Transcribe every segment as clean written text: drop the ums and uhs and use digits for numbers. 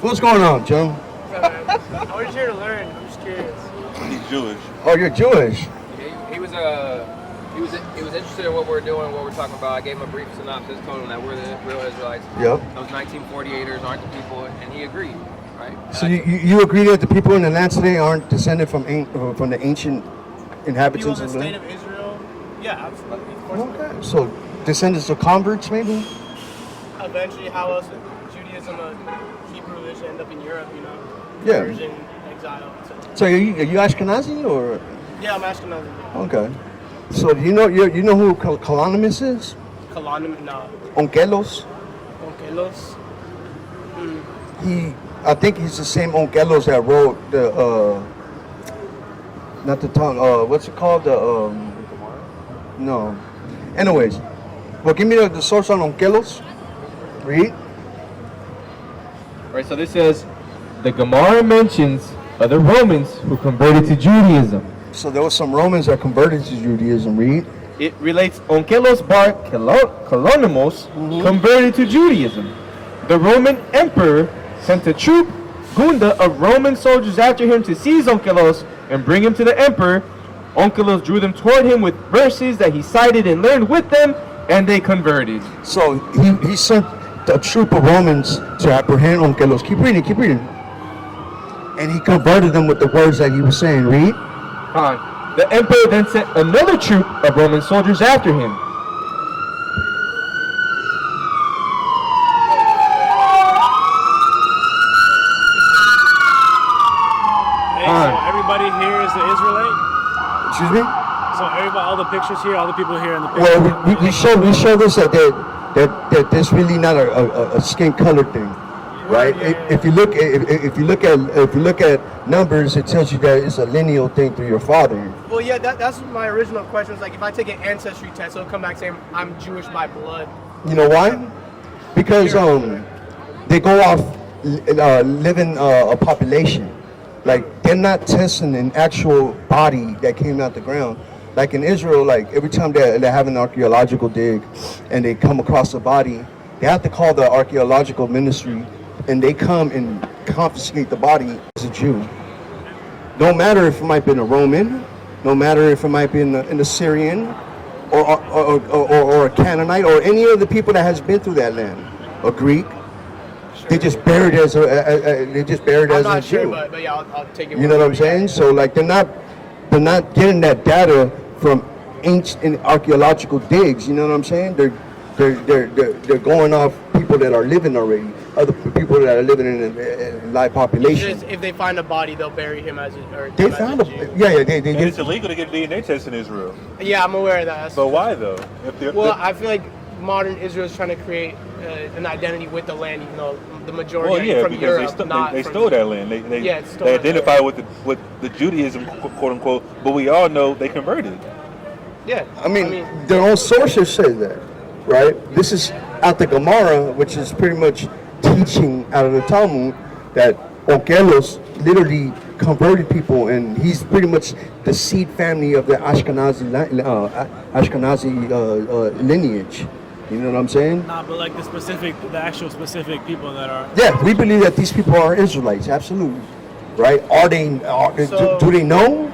What's going on, Joe? I was here to learn. I'm just curious. He's Jewish. Oh, you're Jewish. He was interested in what we're doing, what we're talking about. I gave him a brief synopsis, told him that we're the real Israelites. Yep. Those 1948ers aren't the people, and he agreed, right? So you agree that the people in the land today aren't descended from the ancient inhabitants People of in the the state land? of Israel? Yeah, absolutely. Of course. Okay. So descendants of converts, maybe? Eventually, how else would Judaism, a Hebrew religion, end up in Europe, you know? Yeah. Persian, exile, etc. So are you Ashkenazi or? Yeah, I'm Ashkenazi. Okay. So you know who Colonimus is? Kalanim, no. Onkelos. Onkelos. I think he's the same Onkelos that wrote the not the tongue. What's it called? No. Anyways, well, give me the source on Onkelos. Read. All right, so this says the Gemara mentions other Romans who converted to Judaism. So there were some Romans that converted to Judaism. Read. It relates Onkelos bar Kalonimos converted to Judaism. The Roman emperor sent a troop, Gunda, of Roman soldiers after him to seize Onkelos and bring him to the emperor. Onkelos drew them toward him with verses that he cited and learned with them, and they converted. So he sent a troop of Romans to apprehend Onkelos. Keep reading. And he converted them with the words that he was saying. Read. The emperor then sent another troop of Roman soldiers after him. Hey, so everybody here is an Israelite? Excuse me. So everybody, all the pictures here, all the people here in the picture. Well, we show this that there's really not a skin color thing, right? Yeah. If you look at numbers, it tells you that it's a lineal thing through your father. Well, yeah, that's my original question. It's like if I take an ancestry test, it'll come back saying I'm Jewish by blood. You know why? Because they go off living a population. Like they're not testing an actual body that came out the ground. Like in Israel, like every time they have an archaeological dig and they come across a body, they have to call the archaeological ministry and they come and confiscate the body as a Jew. No matter if it might be a Roman, no matter if it might be an Assyrian or a Canaanite or any of the people that has been through that land, a Greek. They just buried as a I'm not Jew. sure, but yeah, I'll take it. You know what I'm saying? So like they're not getting that data from ancient archaeological digs. You know what I'm saying? They're going off people that are living already, other people that are living in live population. If they find a body, they'll bury him as a. Or They as found a a Jew. yeah. And it's illegal to get DNA tests in Israel. Yeah, I'm aware of that. But why though? Well, I feel like modern Israel is trying to create an identity with the land, even though the majority are from Europe, they stole that land. They stole identify with the Judaism, quote unquote. But we all know they converted. Yeah. I mean, their own sources say that, right? This is out the Gemara, which is pretty much teaching out of the Talmud that Onkelos literally converted people, and he's pretty much the seed family of the Ashkenazi lineage. You know what I'm saying? Nah, but like the actual specific people that are. Yeah, we believe that these people are Israelites, absolutely. Right? Do they know?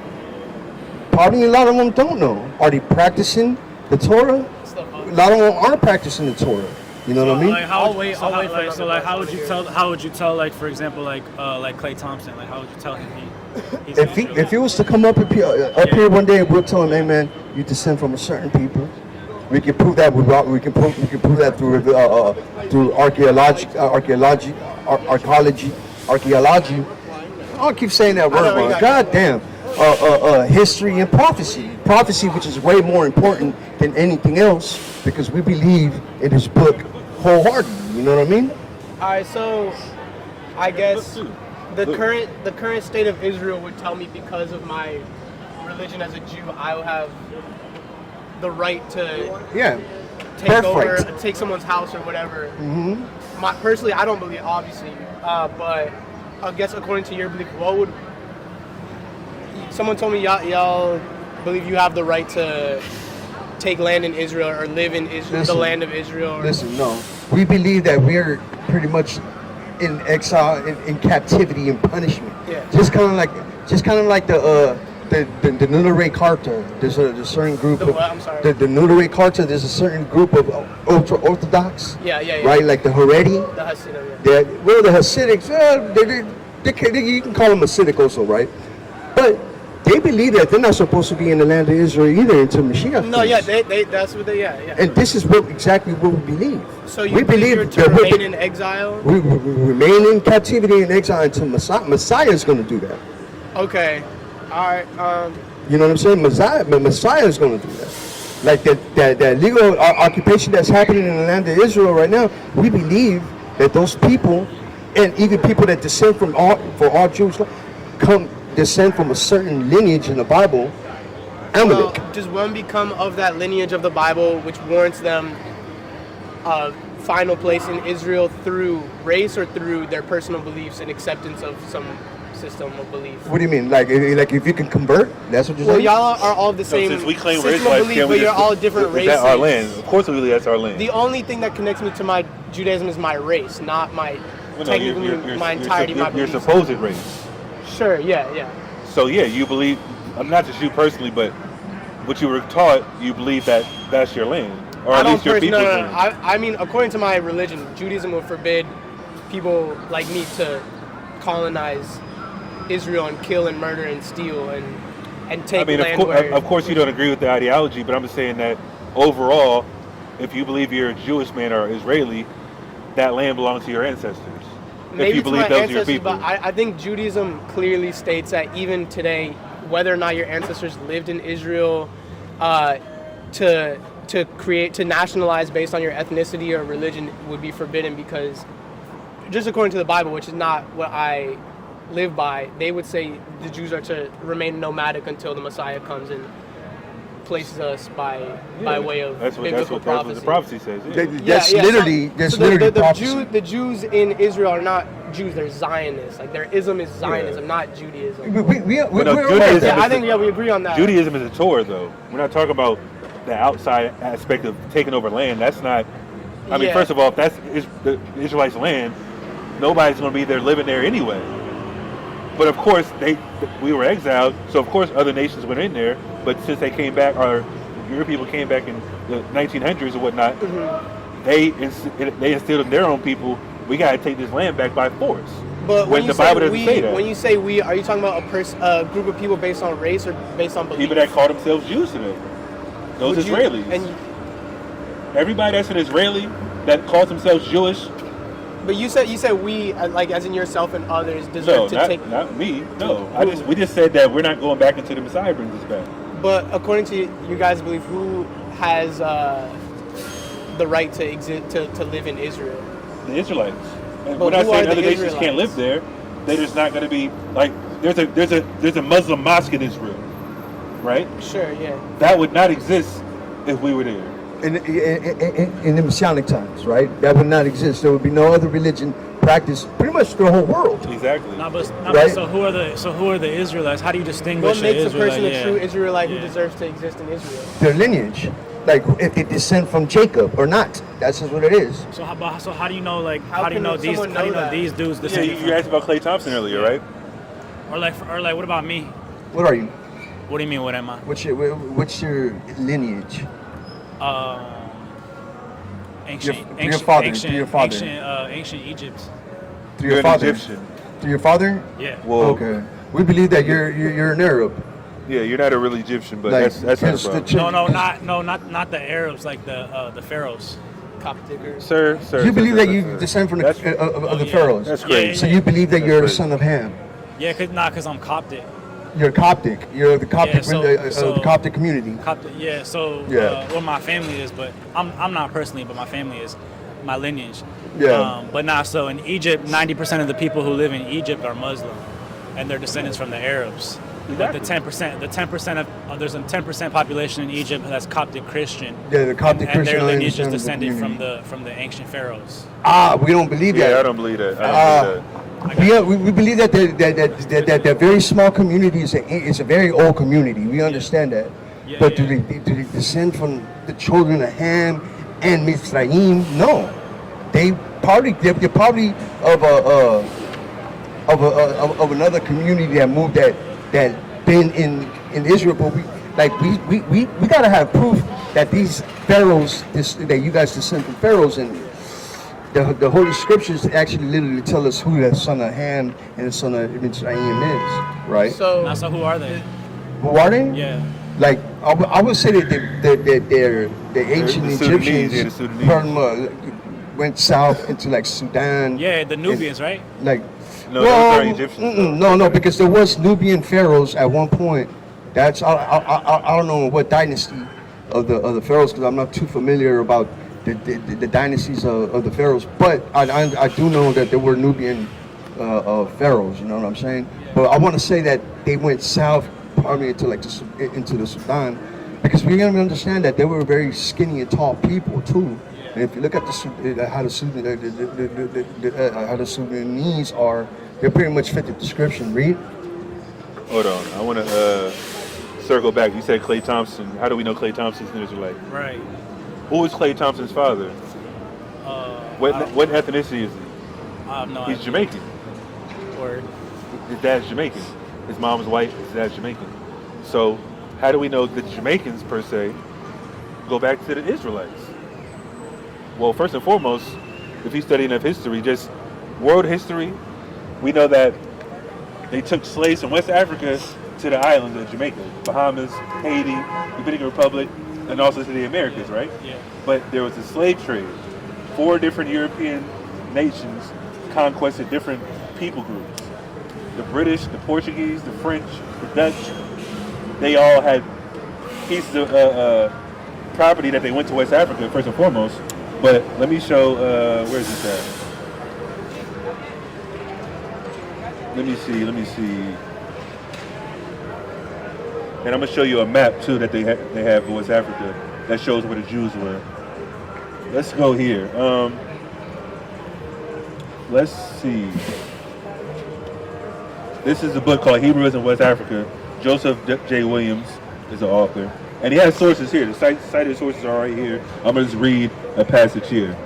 Probably a lot of them don't know. Are they practicing the Torah? A lot of them aren't practicing the Torah. You know what I mean? Like, how would you tell, like, for example, like Klay Thompson, like, how would you tell him he's If he was to come up here one day, we'll tell him, hey man, you descend from a certain people. We can prove that we can prove that through archaeology. I keep saying that word wrong. God damn. History and prophecy. Prophecy, which is way more important than anything else, because we believe in His book wholeheartedly. You know what I mean? All right, so I guess the current state of Israel would tell me because of my religion as a Jew, I will have the right to take someone's house or whatever. Mm-hmm. Personally, I don't believe, obviously, but I guess according to your belief, what would someone told me y'all believe you have the right to take land in Israel or live in Israel, the land of Israel? Listen, no, we believe that we're pretty much in exile, in captivity, and punishment. Yeah. Just kind of like the Nunare Carta. There's a certain group The of what? I'm sorry. the Nunare Carta. There's a certain group of ultra orthodox. Yeah. Right, like the Haredi. The Hasidim, yeah. The Hasidics. You can call them Hasidic also, right? But they believe that they're not supposed to be in the land of Israel either until Mashiach. No, comes. yeah, that's what they, yeah. And this is exactly what we believe. So you believe you're to remain in exile? We remain in captivity and exile until Messiah is going to do that. Okay, all right. You know what I'm saying? Messiah is going to do that. Like that legal occupation that's happening in the land of Israel right now, we believe that those people, and even people that descend from all Jews, descend from a certain lineage in the Bible. Well, does one become of that lineage of the Bible, which warrants them a final place in Israel through race or through their personal beliefs and acceptance of some system of belief? What do you mean? Like if you can convert? That's what you're Well, saying? y'all are all the same Since we claim system race of rights, belief, can we but you're just- all different is races. that our land? Of course, we believe that's our land. The only thing that connects me to my Judaism is my race, not my technically my entirety, my your beliefs. supposed race. Sure, yeah. So yeah, you believe, not just you personally, but what you were taught, you believe that that's your land, or at least your people's land. I mean, according to my religion, Judaism would forbid people like me to colonize Israel and kill and murder and steal and take I mean, land of course you don't agree with the ideology, but I'm just saying that overall, if you believe you're a Jewish man or Israeli, that land belongs to your ancestors. Maybe if you to believe my those are your ancestors, people. but I think Judaism clearly states that even today, whether or not your ancestors lived in Israel, to nationalize based on your ethnicity or religion would be forbidden, because just according to the Bible, which is not what I live by, they would say the Jews are to remain nomadic until the Messiah comes and places us by way of biblical prophecy. That's what the prophecy says. Yeah. That's literally prophecy. The Jews in Israel are not Jews; they're Zionists. Like their ism is Zionism, not Judaism. We're Judaism Yeah, I think we agree on that. Judaism is a Torah, though. We're not talking about the outside aspect of taking over land. That's not. I mean, first of all, if that's the Israelites' land, nobody's going to be there living there anyway. But of course, we were exiled, so of course other nations went in there. But since they came back, or your people came back in the 1900s or whatnot, they instilled in their own people, we got to take this land back by force. But when the Bible doesn't say that. When you say we, are you talking about a group of people based on race or based on belief? People that call themselves Jews today, those Israelis. Everybody that's an Israeli that calls themselves Jewish. But you said we, like as in yourself and others, deserve to take. Not me. No, we just said that we're not going back until the Messiah brings us back. But according to you guys' belief, who has the right to exist to live in Israel? The Israelites. And But we're not who saying are other the nations can't live there. They're just not going to be like there's a Muslim mosque in Israel, right? Sure, yeah. That would not exist if we were there. In the Messianic times, right? That would not exist. There would be no other religion practiced pretty much the whole world. Exactly. But so who are the Israelites? How do you distinguish What makes a Israelite? person a true Israelite who deserves to exist in Israel? Their lineage, like if they descend from Jacob or not. That's just what it is. So how do you know How do you know these dudes Yeah, descended you asked about Klay Thompson earlier, right? or like what about me? What are you? What do you mean? What am I? What's your lineage? Ancient Egypt. Through You're your an father. Egyptian. Through your father? Yeah. Well, Okay. We believe that you're an Arab. yeah, you're not a real Egyptian, but Like, that's not a because the problem. Not the Arabs, like the pharaohs. Coptic. Sir. You believe that you sir. descend from That's- the pharaohs. That's crazy. So you believe that That's you're a crazy. son of Ham. Yeah, cause I'm Coptic. You're Coptic. You're the Coptic, so- the Coptic community. Coptic. Yeah. So Yeah. well, my family is, but I'm not personally, but my family is, my lineage. Yeah. But not so in Egypt. 90% of the people who live in Egypt are Muslim, and they're descendants from the Arabs. But the 10% of there's a 10% population in Egypt that's Coptic Christian. Yeah, the Coptic and Christian. their I lineage is understand the descended community. from the ancient pharaohs. We don't believe Yeah, I that. don't believe that. I don't believe that. Yeah, we believe that that very small community is a very old community. We understand that. Yeah, But yeah. do they descend from the children of Ham and Mizraim? No. They're probably of of another community that moved that been in Israel, but we gotta have proof that these pharaohs, that you guys descend from pharaohs, and the Holy Scriptures actually literally tell us who the son of Ham and the son of Mitzrayim is, right? So who are they? Who are they? Yeah. Like I would say that they're the ancient The Sudanese, Egyptians, yeah, the Sudanese. went south into like Sudan. Yeah, the Nubians, right? Like, No, those are Egyptians. no, because there was Nubian pharaohs at one point. That's I don't know what dynasty of the pharaohs, because I'm not too familiar about the dynasties of the pharaohs. But I do know that there were Nubian pharaohs. You know what I'm saying? But I want to say that they went south, probably into into the Sudan, because we gotta understand that they were very skinny and tall people too. And if you look at how the Sudanese are, they pretty much fit the description. Read. Hold on, I want to circle back. You said Klay Thompson. How do we know Klay Thompson's an Israelite? Right. Who was Klay Thompson's father? What ethnicity is he? I have no He's idea. Jamaican. Word. His dad's Jamaican. His mom's white. His dad's Jamaican. So how do we know the Jamaicans per se go back to the Israelites? Well, first and foremost, if he's studying of history, just world history, we know that they took slaves from West Africa to the islands of Jamaica, Bahamas, Haiti, Dominican Republic, and also to the Americas, right? Yeah. But there was a slave trade. 4 different European nations conquested different people groups. The British, the Portuguese, the French, the Dutch, they all had pieces of property that they went to West Africa, first and foremost. But let me show, where's this at? Let me see. And I'm gonna show you a map too that they have for West Africa that shows where the Jews were. Let's go here. Let's see. This is a book called Hebrews in West Africa. Joseph J. Williams is the author. And he has sources here. The cited sources are right here. I'm going to just read a passage here.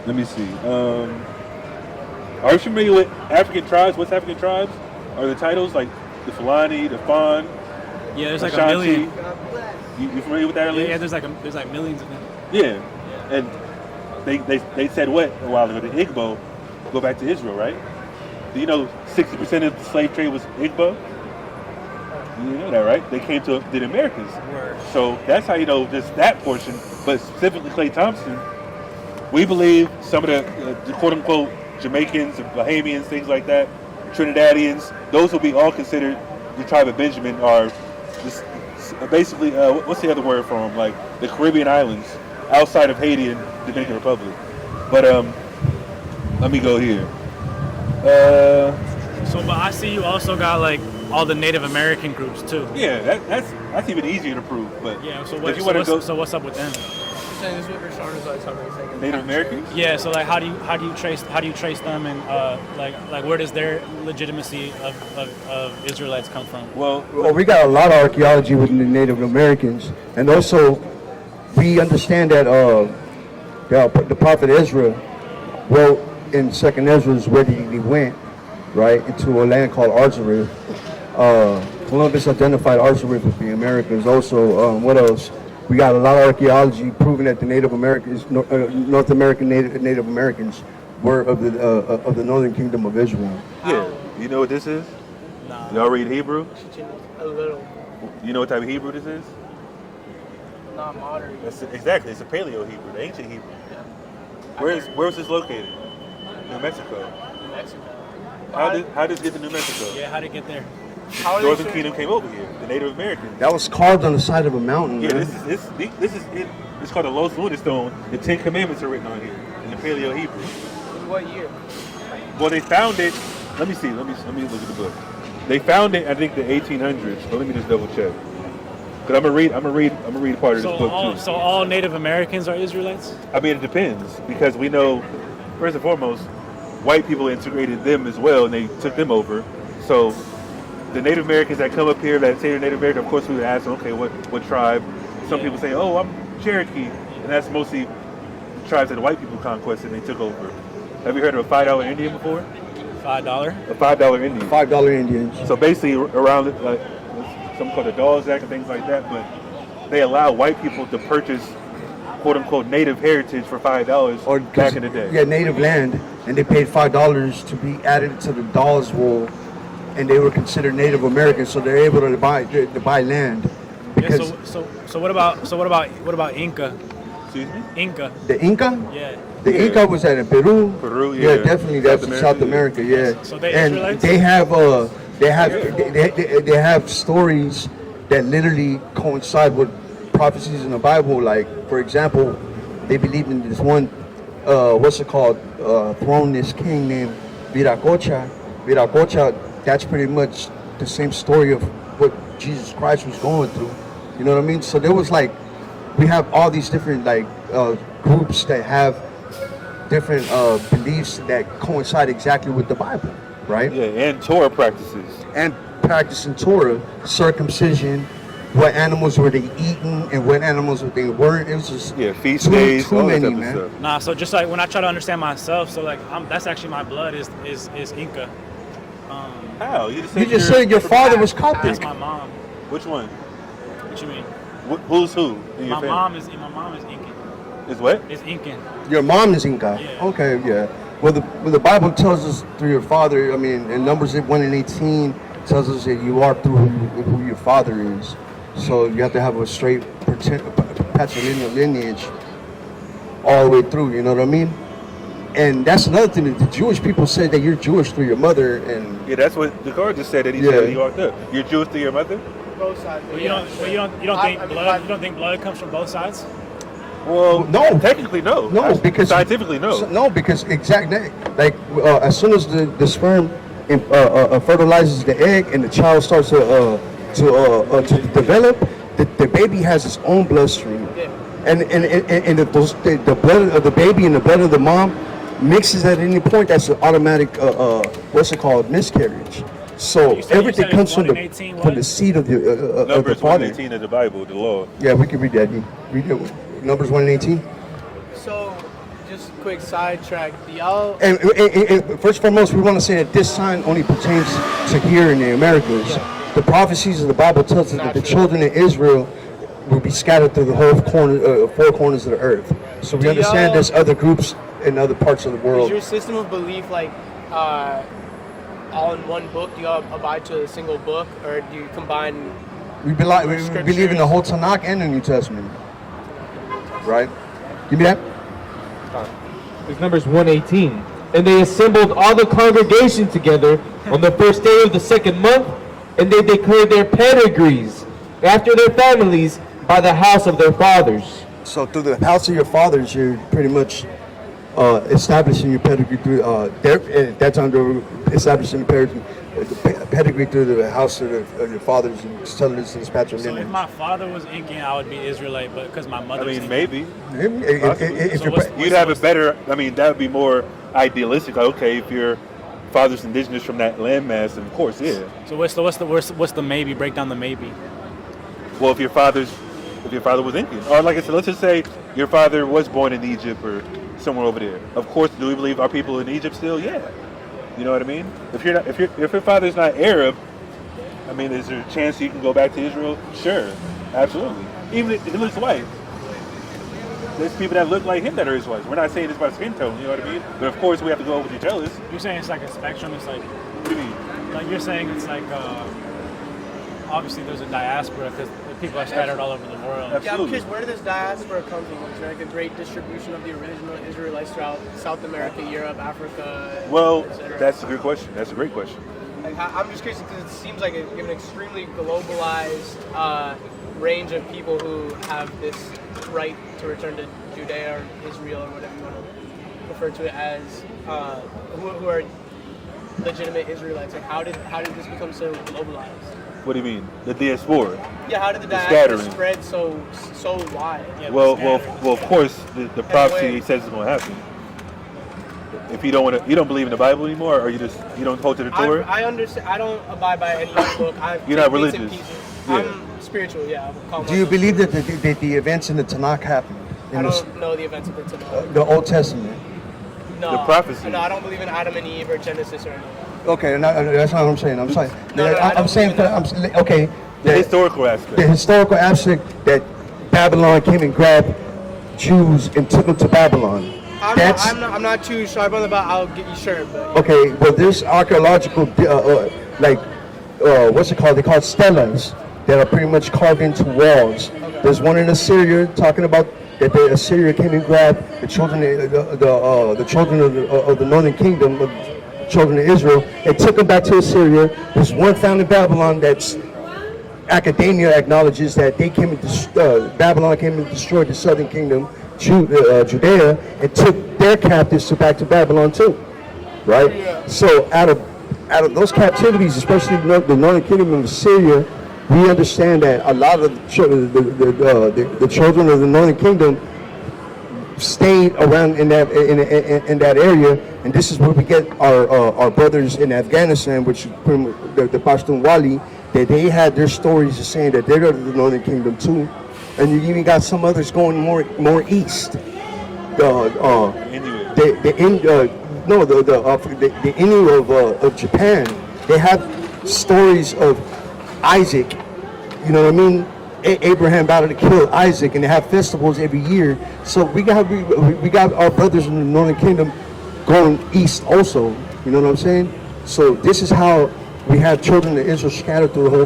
Let me see. Are you familiar with African tribes? West African tribes? Are the titles like the Fulani, the Fon? Yeah, there's like Ashanti? a million. You familiar with that at least? Yeah, there's like millions of them. Yeah. And they said what a while ago? The Igbo go back to Israel, right? Do you know 60% of the slave trade was Igbo? You know that, right? They came to the Americas. Word. So that's how you know just that portion. But specifically Klay Thompson, we believe some of the quote-unquote Jamaicans, Bahamians, things like that, Trinidadians, those will be all considered the tribe of Benjamin are just basically, what's the other word for them? Like the Caribbean islands outside of Haiti and Dominican Republic. But let me go here. So, but I see you also got like all the Native American groups too. Yeah, that's even easier to prove. But Yeah. So if you want to go, so what's up with them? saying this is what Rashawn is like talking about. Native Americans. Yeah. So like, how do you trace them, and like where does their legitimacy of Israelites come from? Well, We got a lot of archaeology with the Native Americans, and also we understand that the prophet Ezra wrote in Second Ezra where he went, right, into a land called Arzareth. Columbus identified Arzareth with the Americas. Also, what else? We got a lot of archaeology proving that the Native Americans, North American Native Americans, were of the Northern Kingdom of Israel. yeah. You know what this is? Nah. Y'all read Hebrew? A little. You know what type of Hebrew this is? Not modern. Exactly. It's a Paleo Hebrew, the ancient Hebrew. Where's this located? New Mexico. New Mexico. How did this get to New Mexico? Yeah. How did it get there? How are they Northern sure- Kingdom came over here. The Native Americans. That was carved on the side of a mountain. Yeah, man. this is it. It's called the Los Lunas Stone. The 10 Commandments are written on here in the Paleo Hebrew. What year? Well, they found it. Let me see. Let me look at the book. They found it, I think, the 1800s. But let me just double check. Cause I'm gonna read part of this book too. So all Native Americans are Israelites? I mean, it depends because we know, first and foremost, white people integrated them as well, and they took them over. So the Native Americans that come up here, that say they're Native American, of course we would ask them, okay, what tribe? Some people say, oh, I'm Cherokee, and that's mostly the tribes that the white people conquested and they took over. Have you heard of a $5 Indian before? $5. A $5 Indian. $5 Indians. So basically, around like something called the Dawes Act and things like that, but they allow white people to purchase quote unquote native heritage for $5 Or back in the day. Yeah, native land, and they paid $5 to be added to the Dawes roll, and they were considered Native Americans, so they're able to buy land. Yeah, Because so what about Inca? Excuse me? Inca. the Inca, Yeah. the Yeah. Inca was at Peru. Peru, Yeah, yeah. definitely. That's in South America. Yeah. So they and Israelites? they have stories that literally coincide with prophecies in the Bible. Like, for example, they believed in this one, throneless king named Viracocha. Viracocha, that's pretty much the same story of what Jesus Christ was going through. You know what I mean? So there was like, we have all these different groups that have different beliefs that coincide exactly with the Bible, right? Yeah, and Torah practices. And practicing Torah, circumcision, what animals were they eating and what animals they weren't. It was just Feast days, too all that many, type man. of stuff. Nah, so just like when I try to understand myself, so like that's actually my blood is Inca. How? You You just said your father was Coptic. That's my mom. Which one? What you mean? Who's who in your My family? mom is Incan. Is what? Is Incan. Your mom is Inca. Yeah. Okay, yeah. Well, the Bible tells us through your father. I mean, in Numbers 1:18 tells us that you are through who your father is. So you have to have a straight patrilineal lineage all the way through. You know what I mean? And that's another thing that the Jewish people say that you're Jewish through your mother, and Yeah, that's what the card just said that he Yeah. said he walked up. You're Jewish to your mother? Both sides. But you don't think blood comes from both sides? Well, No. Technically, no. No, because scientifically, no. No, because exactly like as soon as the sperm fertilizes the egg and the child starts to develop, the baby has its own bloodstream, and the blood of the baby and the blood of the mom mixes at any point. That's an automatic miscarriage. So You said everything it's comes 1:18 from the seed of the Numbers father. 118 of the Bible, the law. Yeah, we can read that. Read it. Numbers 1:18. So, just quick sidetrack. Do y'all? And first and foremost, we want to say that this sign only pertains to here in the Americas. The prophecies of the Bible tells us that the children of Israel will be scattered through the whole four corners of the earth. So we Do understand y'all- there's other groups in other parts of the Is world. your system of belief like all in one book? Do y'all abide to a single book, or do you combine? We believe in the whole Tanakh and the New Testament. Right? Give me that. It's Numbers 1:18. And they assembled all the congregation together on the first day of the second month, and they declared their pedigrees after their families by the house of their fathers. So through the house of your fathers, you're pretty much establishing your pedigree through that's under establishing the pedigree through the house of your fathers and telling us this So patrilineage. if my father was Incan, I would be Israelite, but because my mother I was mean, Incan. maybe. If So you're what's- You'd have a better, I mean, that would be more idealistic. Like, okay, if your father's indigenous from that landmass, then of course, yeah. So what's the maybe? Break down the maybe. Well, if your father was Incan, or like I said, let's just say your father was born in Egypt or somewhere over there. Of course, do we believe our people in Egypt still? Yeah. You know what I mean? If your father's not Arab, I mean, is there a chance you can go back to Israel? Sure, absolutely. Even if he looks white, there's people that look like him that are Israelites. We're not saying this by skin tone. You know what I mean? But of course, we have to go with what you tell us. You're saying it's like a spectrum. It's like What do you mean? you're saying it's like obviously there's a diaspora because people are scattered all over the world. Yeah, I'm Absolutely. curious, where did this diaspora come from? Is there like a great distribution of the original Israelites throughout South America, Europe, Africa? Well, etc.? that's a good question. That's a great question. Like, I'm just curious because it seems like an extremely globalized range of people who have this right to return to Judea or Israel or whatever you want to refer to it as, who are legitimate Israelites. Like, how did this become so globalized? What do you mean? The diaspora. Yeah, how did the scattering. diaspora spread so wide? Yeah, Well, but of course, the prophecy way- says it's going to happen. If you don't believe in the Bible anymore, or you don't hold to the Torah. I understand. I don't abide by any book. You're not bits and religious. pieces. Yeah. I'm spiritual. Yeah. I would call Do you myself believe that spiritual. the events in the Tanakh happened? I In don't know the events of the Tanakh. the Old Testament? No, the prophecy. No, I don't believe in Adam and Eve or Genesis or anything. Okay, that's not what I'm saying. I'm saying. No, I I'm don't saying. believe Okay. The historical aspect. The historical aspect that Babylon came and grabbed Jews and took them to Babylon. I'm not too sharp on about. I'll get you sure, but Okay, well, there's archaeological, what's it called? They call it stelas that are pretty much carved into walls. Okay. There's one in Assyria talking about that the Assyria came and grabbed the children, the children of the northern kingdom, the children of Israel, and took them back to Assyria. There's one found in Babylon that's academia acknowledges that they came and Babylon came and destroyed the southern kingdom, Judea, and took their captives back to Babylon too, right? Yeah. So out of those captivities, especially the northern kingdom of Assyria, we understand that a lot of the children of the northern kingdom stayed around in that area, and this is where we get our brothers in Afghanistan, which the Pashtunwali, that they had their stories of saying that they're the northern kingdom too, and you even got some others going more east. The Innu of Japan, they have stories of Isaac. You know what I mean? Abraham about to kill Isaac, and they have festivals every year. So we got our brothers in the northern kingdom going east also. You know what I'm saying? So this is how we have children of Israel scattered through the whole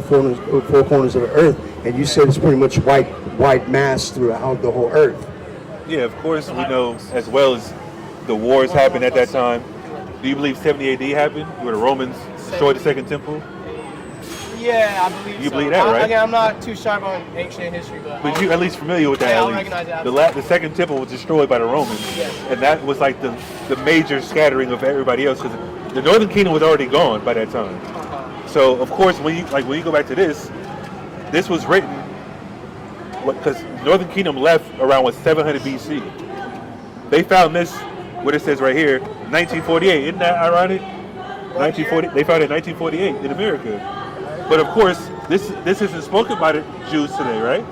four corners of the earth, and you said it's pretty much white mass throughout the whole earth. Yeah, of course we know as well as the wars happened at that time. Do you believe 70 AD happened, where the Romans destroyed the Second Temple? yeah, I believe You so. believe that, right? Again, I'm not too sharp on ancient history, but You at least familiar with that? Yeah, at I'll least. recognize that. The Second Temple was destroyed by the Romans, Yes. and that was like the major scattering of everybody else, because the Northern Kingdom was already gone by that time. So of course, when you go back to this was written because Northern Kingdom left around 700 BC. They found this, what it says right here, 1948. Isn't that ironic? 1940. They found it in 1948 in America. But of course, this isn't spoken by the Jews today, right?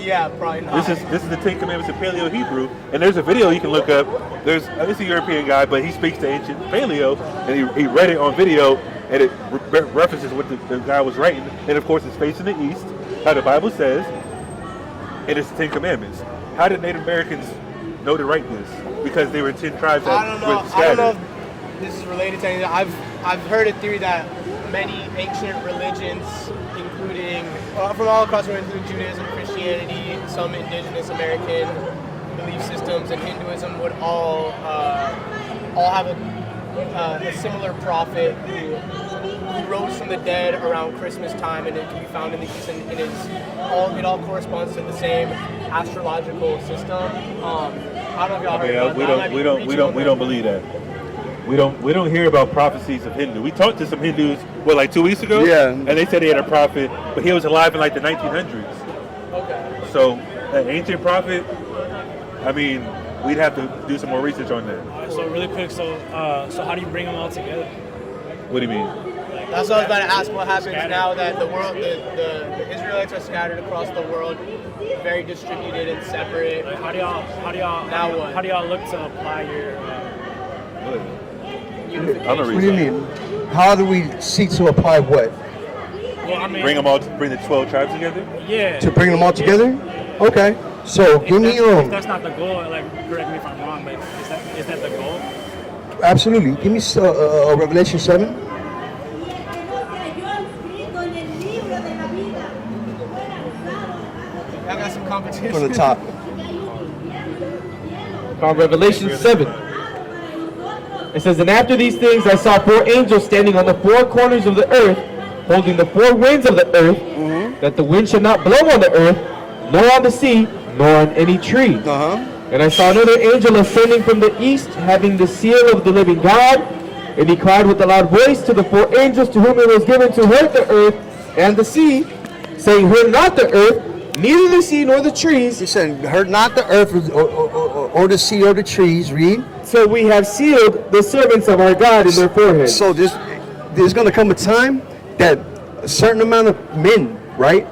yeah, probably not. This is the Ten Commandments in Paleo Hebrew, and there's a video you can look up. It's a European guy, but he speaks to ancient Paleo, and he read it on video, and it references what the guy was writing. And of course, it's facing the east, how the Bible says, and it's the Ten Commandments. How did Native Americans know to write this? Because they were 10 tribes that were scattered. I don't know if this is related to anything. I've heard a theory that many ancient religions, including from all across the world, including Judaism, Christianity, some indigenous American belief systems, and Hinduism, would all have a similar prophet who rose from the dead around Christmas time, and it can be found in the East, and it all corresponds to the same astrological system. I don't know if y'all heard about that. We don't believe that. We don't hear about prophecies of Hindu. We talked to some Hindus, like 2 weeks ago? Yeah. And they said they had a prophet, but he was alive in like the 1900s. Okay. So, an ancient prophet, I mean, we'd have to do some more research on that. All right, so really quick, so how do you bring them all together? What do you mean? That's what I was about to ask. What happens now that the Israelites are scattered across the world, very distributed and separate? Like, how do y'all Now what? How do y'all look to apply your Unification. I'm a What do you mean? How do we seek to apply what? well, I mean, bring the 12 tribes together? yeah. To bring them all together? Okay. So give me If that's not the goal, like correct me if I'm wrong, but is that the goal? absolutely. Give me Revelation 7. I got some competition. From the top. Called Revelation 7. It says, and after these things I saw 4 angels standing on the 4 corners of the earth, holding the 4 winds of the earth, that the wind should not blow on the earth, nor on the sea, nor on any tree. And I saw another angel ascending from the east, having the seal of the living God, and he cried with a loud voice to the 4 angels to whom it was given to hurt the earth and the sea, saying, hurt not the earth, neither the sea nor the trees. He said, hurt not the earth or the sea or the trees. Read. So we have sealed the servants of our God in their foreheads. So there's going to come a time that a certain amount of men, right,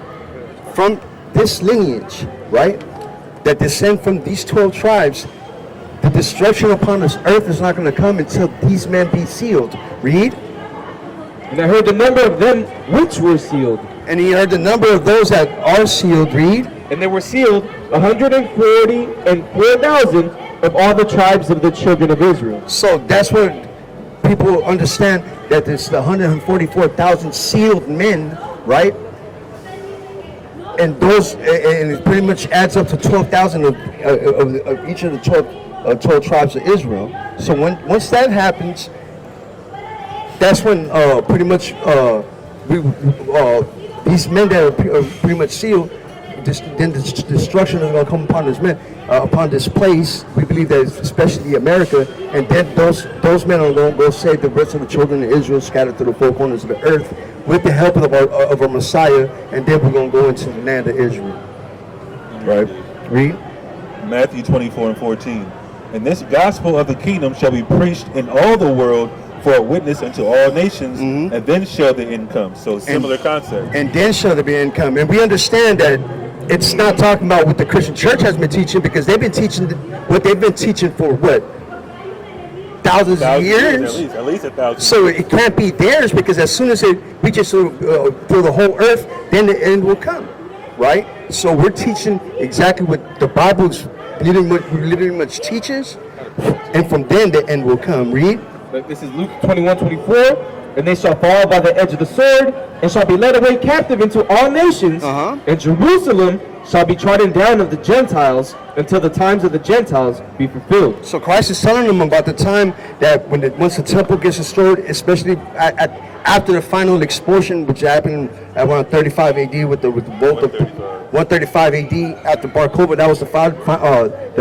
from this lineage, right, that descend from these 12 tribes, the destruction upon this earth is not going to come until these men be sealed. Read. And I heard the number of them which were sealed. And he heard the number of those that are sealed. Read. And there were sealed 144,000 of all the tribes of the children of Israel. So that's what people understand, that there's the 144,000 sealed men, right? And those, and it pretty much adds up to 12,000 of each of the 12 tribes of Israel. So once that happens, that's when pretty much these men that are pretty much sealed, then the destruction is going to come upon these men, upon this place. We believe that, especially America, and then those men are going to go save the rest of the children of Israel scattered to the four corners of the earth with the help of our Messiah, and then we're going to go into the land of Israel. Right? Read. Matthew 24:14. And this gospel of the kingdom shall be preached in all the world for a witness unto all nations, and then shall the end come. So similar concept. And then shall there be income. And we understand that it's not talking about what the Christian church has been teaching, because they've been teaching what they've been teaching for what? Thousands of years? At least 1,000. So it can't be theirs, because as soon as it reaches through the whole earth, then the end will come, right? So we're teaching exactly what the Bible literally much teaches, and from then the end will come. Read. But this is Luke 21:24. And they shall fall by the edge of the sword, and shall be led away captive into all nations, and Jerusalem shall be trodden down of the Gentiles until the times of the Gentiles be fulfilled. So Christ is telling them about the time that once the temple gets destroyed, especially after the final expulsion, which happened at around 35 AD with the bolt of 135 AD after Bar Kokhba. That was the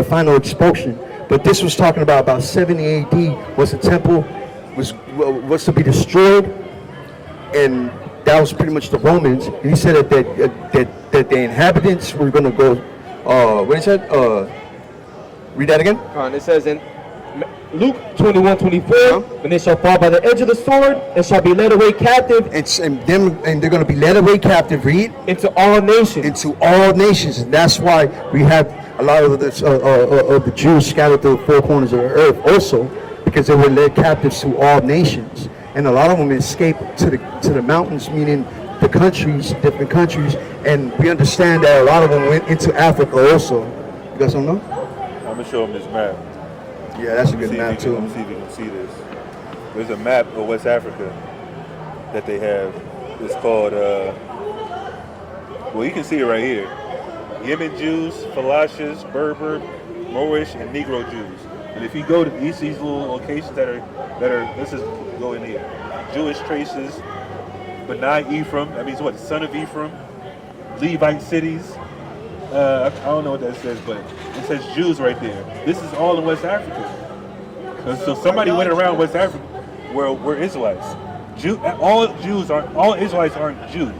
final expulsion. But this was talking about 70 AD, once the temple was to be destroyed, and that was pretty much the Romans. And he said that the inhabitants were going to go. What he said? Read that again. And it says in Luke 21:24, and they shall fall by the edge of the sword, and shall be led away captive. And they're going to be led away captive. Read. Into all nations. Into all nations, and that's why we have a lot of the Jews scattered to the four corners of the earth, also because they were led captives to all nations, and a lot of them escaped to the mountains, meaning the countries, different countries, and we understand that a lot of them went into Africa also. You guys don't know? I'm gonna show them this map. Yeah, that's a good map too. Let me see if you can see this. There's a map of West Africa that they have. It's called, well, you can see it right here. Yemen Jews, Falashas, Berber, Moorish, and Negro Jews. And if you go to these little locations that are, let's just go in here. Jewish traces, Benai Ephraim, that means what? The son of Ephraim, Levite cities. I don't know what that says, but it says Jews right there. This is all in West Africa. So somebody went around West Africa where we're Israelites. All Israelites aren't Jews.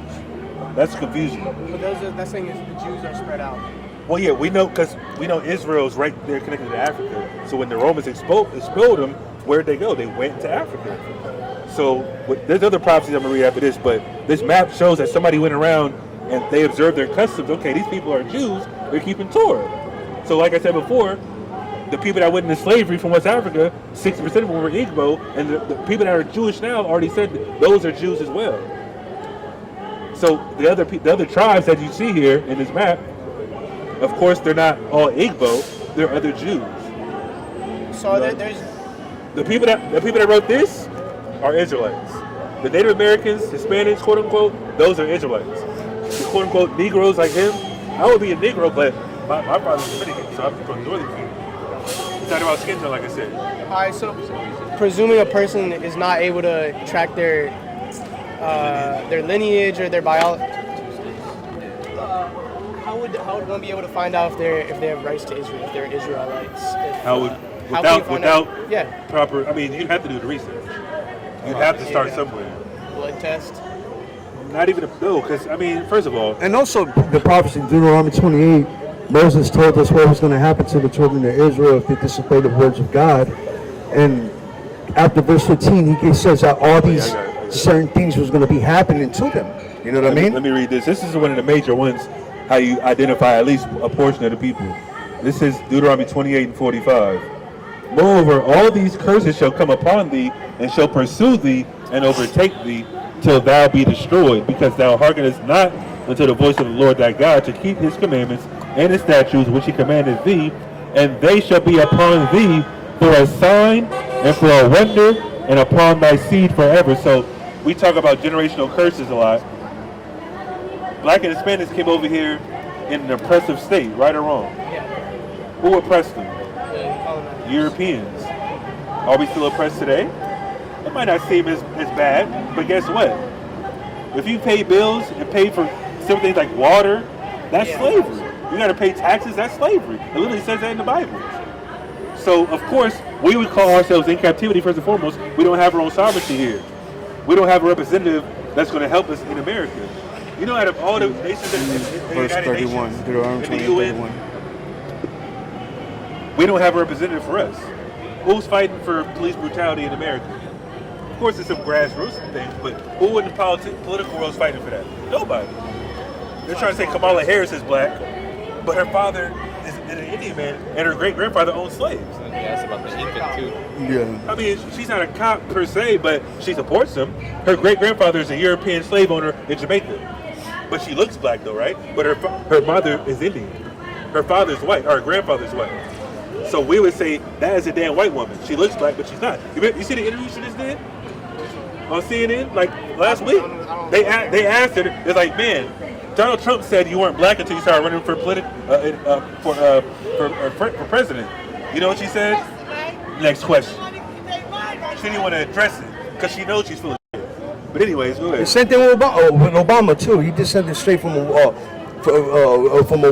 That's confusing. But that saying is the Jews are spread out. Well, yeah, we know, because we know Israel's right there connected to Africa. So when the Romans expelled them, where'd they go? They went to Africa. So there's other prophecies I'm going to read after this, but this map shows that somebody went around and they observed their customs. Okay, these people are Jews. They're keeping Torah. So like I said before, the people that went into slavery from West Africa, 60% of them were Igbo, and the people that are Jewish now already said that those are Jews as well. So the other tribes that you see here in this map, of course, they're not all Igbo. They're other Jews. So there's the people that wrote this are Israelites. The Native Americans, Hispanics, quote unquote, those are Israelites. The quote unquote Negroes like him, I would be a Negro, but my father's Dominican, so I'm from Northern Kingdom. It's not about skin tone, like I said. all right. So presuming a person is not able to track their lineage or their biology, how would one be able to find out if they have rights to Israel, if they're Israelites? Without yeah, proper, I mean, you'd have to do the research. You'd have to start somewhere. blood test. Not even because, I mean, first of all, And also the prophecy in Deuteronomy 28, Moses told us what was going to happen to the children of Israel if they disobeyed the words of God. And after verse 15, he says that all these certain things was going to be happening to them. You know what I mean? Let me read this. This is one of the major ones, how you identify at least a portion of the people. This is Deuteronomy 28:45. Moreover, all these curses shall come upon thee, and shall pursue thee, and overtake thee, till thou be destroyed, because thou hearkenest not unto the voice of the Lord thy God, to keep his commandments and his statutes which he commanded thee, and they shall be upon thee for a sign and for a wonder, and upon thy seed forever. So we talk about generational curses a lot. Black and Hispanics came over here in an oppressive state, right or wrong? Who oppressed them? Europeans. Are we still oppressed today? It might not seem as bad, but guess what? If you pay bills and pay for simple things like water, that's slavery. You gotta pay taxes, that's slavery. It literally says that in the Bible. So, of course, we would call ourselves in captivity first and foremost. We don't have our own sovereignty here. We don't have a representative that's going to help us in America. You know, out of all the nations in the Verse United 31, Nations, Deuteronomy in the 28, UN, 31. we don't have a representative for us. Who's fighting for police brutality in America? Of course, there's some grassroots things, but who in the political world is fighting for that? Nobody. They're trying to say Kamala Harris is black, but her father is an Indian man, and her great-grandfather owned slaves. Yeah, it's about the Inca too. Yeah. I mean, she's not a cop per se, but she supports him. Her great-grandfather is a European slave owner in Jamaica. But she looks black though, right? But her mother is Indian. Her father's white, or her grandfather's white. So we would say that is a damn white woman. She looks black, but she's not. You see the interview she just did on CNN, like last week? They asked her. It's like, man, Donald Trump said you weren't black until you started running for president. You know what she said? Next question. She didn't want to address it because she knows she's full of shit. But anyways, go ahead. The same thing with Obama too. He just said it straight from a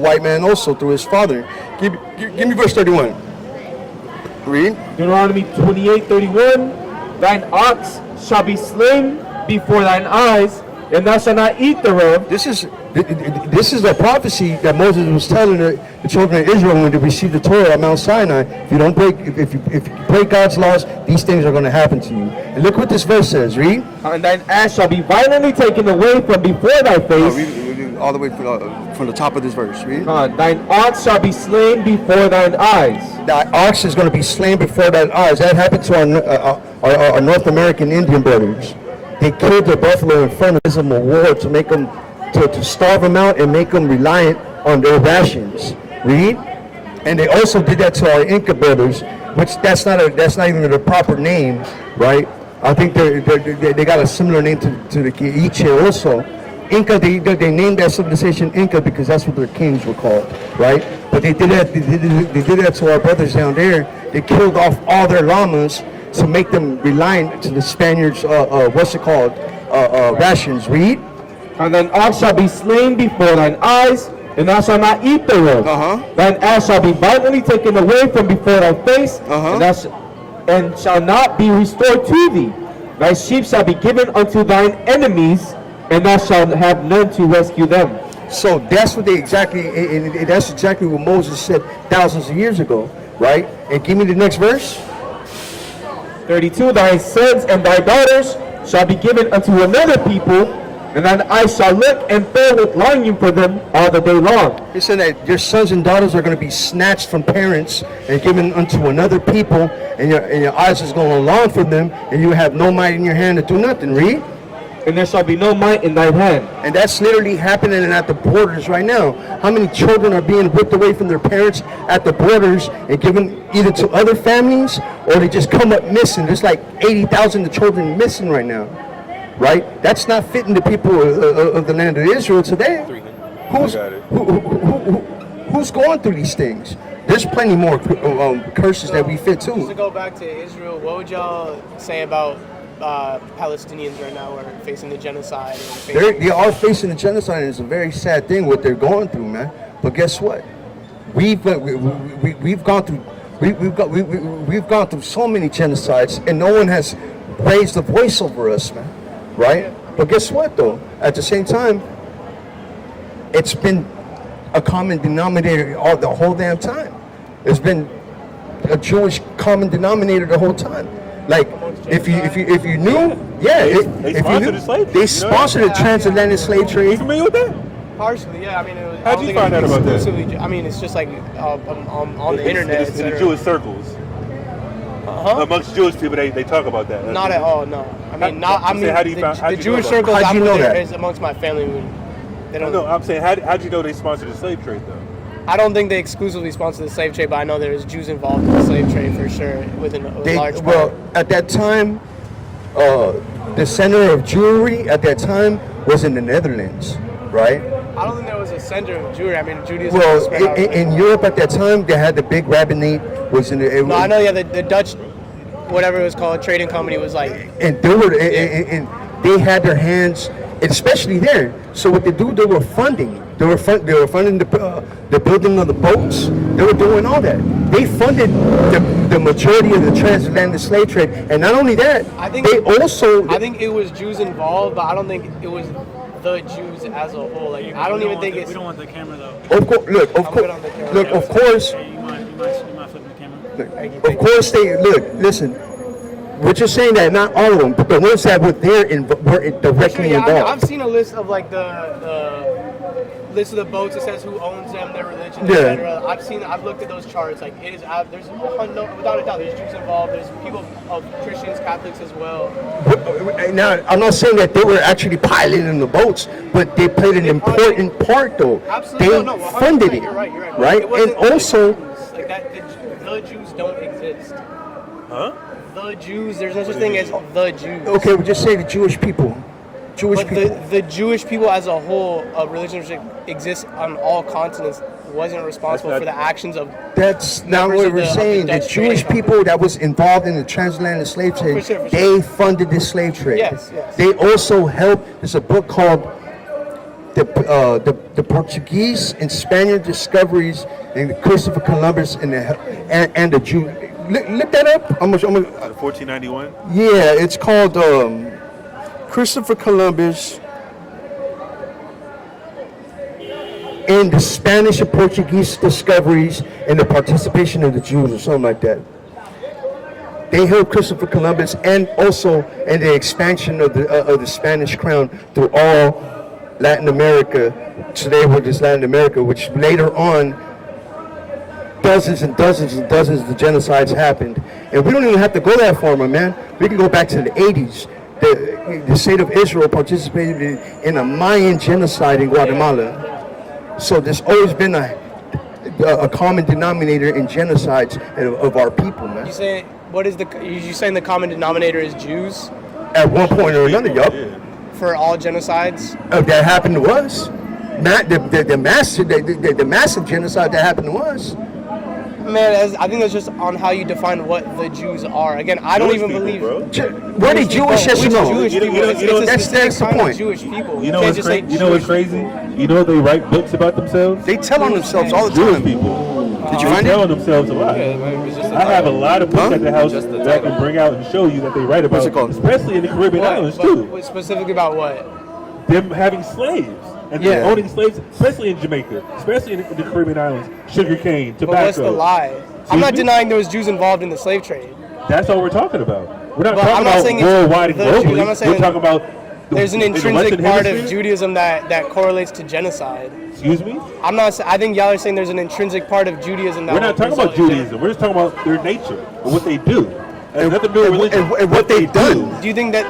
white man also through his father. Give me verse 31. Read. Deuteronomy 28:31. Thine ox shall be slain before thine eyes, and thou shalt not eat thereof. This is a prophecy that Moses was telling the children of Israel when they received the Torah at Mount Sinai. If you don't break, if you break God's laws, these things are going to happen to you. And look what this verse says. Read. And thine ass shall be violently taken away from before thy face. Read all the way from the top of this verse. Read. Thine ox shall be slain before thine eyes. That ox is going to be slain before thine eyes. That happened to our North American Indian brothers. They killed the buffalo in front of them a war to make them to starve them out and make them reliant on their rations. Read. And they also did that to our Inca brothers, which that's not even the proper name, right? I think they got a similar name to the Quiche also. Inca, they named that civilization Inca because that's what their kings were called, right? But they did that to our brothers down there. They killed off all their llamas to make them reliant to the Spaniards, rations. Read. And thine ox shall be slain before thine eyes, and thou shalt not eat thereof. Thine ass shall be violently taken away from before thy face, and shall not be restored to thee. Thy sheep shall be given unto thine enemies, and thou shalt have none to rescue them. So that's what that's exactly what Moses said thousands of years ago, right? And give me the next verse. 32. Thy sons and thy daughters shall be given unto another people, and thine eyes shall look and fill with longing for them all the day long. He said that your sons and daughters are going to be snatched from parents and given unto another people, and your eyes is going to long for them, and you have no might in your hand to do nothing. Read. And there shall be no might in thine hand. And that's literally happening at the borders right now. How many children are being ripped away from their parents at the borders and given either to other families, or they just come up missing? There's like 80,000 children missing right now, right? That's not fitting the people of the land of Israel today. Who's going through these things? There's plenty more curses that we fit Just to too. go back to Israel, what would y'all say about Palestinians right now who are facing the genocide? They are facing the genocide, and it's a very sad thing what they're going through, man. But guess what? We've gone through so many genocides, and no one has raised a voice over us, man. Right? But guess what, though? At the same time, it's been a common denominator all the whole damn time. It's been a Jewish common denominator the whole time. Like, if you knew, they sponsored the transatlantic slave trade. You familiar with that? Partially, yeah. I mean, it was, How'd you find out about that? I mean, it's just like on the internet. In the Jewish circles. amongst Jewish people, they talk about that. Not at all. No. I mean, not. I I'm mean, saying, how do you the, how'd the you Jewish know about circles How'd you I'm know with that? is amongst my family. They don't. No, I'm saying, how'd you know they sponsored the slave trade, though? I don't think they exclusively sponsor the slave trade, but I know there's Jews involved in the slave trade for sure within a large part. Well, at that time, the center of Jewry at that time was in the Netherlands, right? I don't think there was a center of Jewry. I mean, Judaism was Well, spread out. in Europe at that time, they had the big rabbinate was in the. No, I know. Yeah, the Dutch, whatever it was called, trading company was like. And they were, and they had their hands, especially there. So what they do, they were funding. They were funding the building of the boats. They were doing all that. They funded the majority of the transatlantic slave trade, and not only that, I think they also. I think it was Jews involved, but I don't think it was the Jews as a whole. Like, I don't even think it's. We don't want the camera though. Of course, look, of I'm course, good on the camera. look, of course, Hey, you mind flipping the camera? of course they look. Listen, we're just saying that not all of them, but the ones that were there were directly Yeah, involved. I've seen a list of like the list of the boats. It says who owns them, their religion, Yeah. etc. I've looked at those charts. Like, it is there's without a doubt there's Jews involved. There's people of Christians, Catholics as well. Now, I'm not saying that they were actually piloting the boats, but they played an important part, though. Absolutely, They no, 100%, funded it, You're right. right? It wasn't And also, the Jews. Like that, the Jews don't exist. Huh? The Jews, there's no such thing as the Jews. okay, we just say the Jewish people. Jewish But people. the Jewish people as a whole, a religion which exists on all continents, wasn't responsible That's for not- the actions of. That's not members what of we're the saying. The Dutch Jewish trading people that was involved in the transatlantic slave trade, For sure. they funded the slave trade. Yes. They also helped. There's a book called the Portuguese and Spaniard discoveries in Christopher Columbus and the Jew. Look that up. I'm gonna, 1491? yeah, it's called Christopher Columbus and the Spanish and Portuguese discoveries and the participation of the Jews or something like that. They helped Christopher Columbus and also in the expansion of the Spanish crown through all Latin America. Today we're just Latin America, which later on dozens and dozens and dozens of genocides happened. And we don't even have to go that far, my man. We can go back to the 80s. The state of Israel participated in a Mayan genocide in Guatemala. So there's always been a common denominator in genocides of our people, man. You say what is you saying the common denominator is Jews At one point or another, yup. Yeah. for all genocides? That happened to us. The massive genocide that happened to us. Man, I think that's just on how you define what the Jews are. Again, I don't Jewish even people, believe. bro. Were they Jewish? Yes or Which no? Jewish You know- people? you know- It's you know- a that's specific the kind of point. Jewish people. You know can't what's just say crazy? You know what's Jewish crazy? You know they write books about themselves? They tell on themselves all the Jewish time. people. Did you They find tell it? on themselves a lot. I have a lot of books at the house Just the that I can title. bring out and show you that they write about, What's it called? especially in the Caribbean islands too. What, specifically about what? Them having slaves and Yeah. them owning slaves, especially in Jamaica, especially in the Caribbean islands, sugar cane, But tobacco. what's the lie? I'm not me? denying there was Jews involved in the slave trade. That's all we're talking about. We're not But talking I'm not about saying it's worldwide and the Jews. I'm globally. not saying We're talking about There's an in the intrinsic Western part of Hemisphere. Judaism that correlates to genocide. Excuse me? I'm not. I think y'all are saying there's an intrinsic part of Judaism that. We're not will talking about result in Judaism. We're just talking about their nature and what they do. It has nothing to do with religion. and what they've done. Do you think that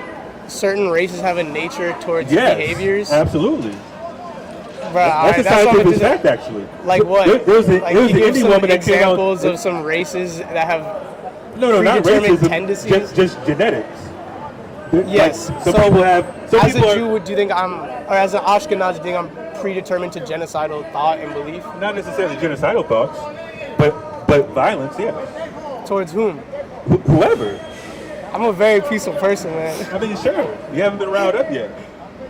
certain races have a nature towards Yes, behaviors? absolutely. Bruh, That's a what I'm scientific just- fact, actually. Like what? There was an Like, can you give Indian some woman that came out. examples of some races that have. No, not predetermined racism. tendencies? Just genetics. Yes. Some so people have. Some as a people Jew, do you think or as an Ashkenaz, do you think I'm predetermined to genocidal thought and belief? are not necessarily genocidal thoughts, but violence. Yeah, Towards whom? whoever. I'm a very peaceful person, man. I mean, sure. You haven't been riled up yet.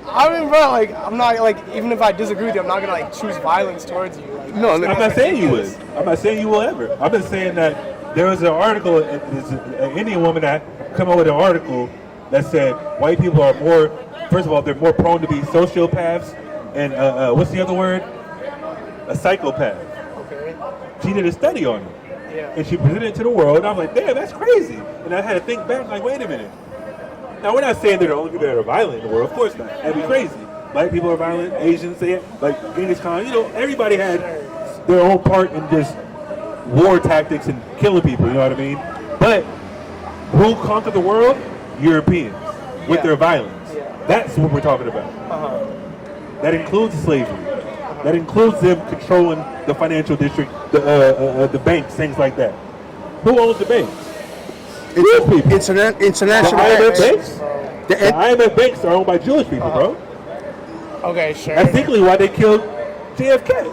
I mean, bro, like, I'm not, like, even if I disagree with you, I'm not gonna, like, choose violence towards you. Like, No, I'm not saying you would. I'm not saying you will ever. I'm just saying that there was an article, there's an Indian woman that come up with an article that said white people are more, first of all, they're more prone to be sociopaths and what's the other word? A psychopath. Okay. She did a study on it. Yeah. And she presented it to the world. And I'm like, damn, that's crazy. And I had to think back, like, wait a minute. Now, we're not saying they're the only people that are violent in the world. Of course not. That'd be crazy. Black people are violent. Asians say it. Like, Genghis Khan. You know, everybody had their own part in just war tactics and killing people. You know what I mean? But Who conquered the world? Europeans with Yeah. their violence. Yeah. That's what we're talking about. Uh-huh. That includes slavery. That includes them controlling the financial district, the banks, things like that. Who owns the banks? Jewish people. International The IMF banks. banks? The IMF banks are owned by Jewish people, bro. Okay, sure. That's technically why they killed JFK.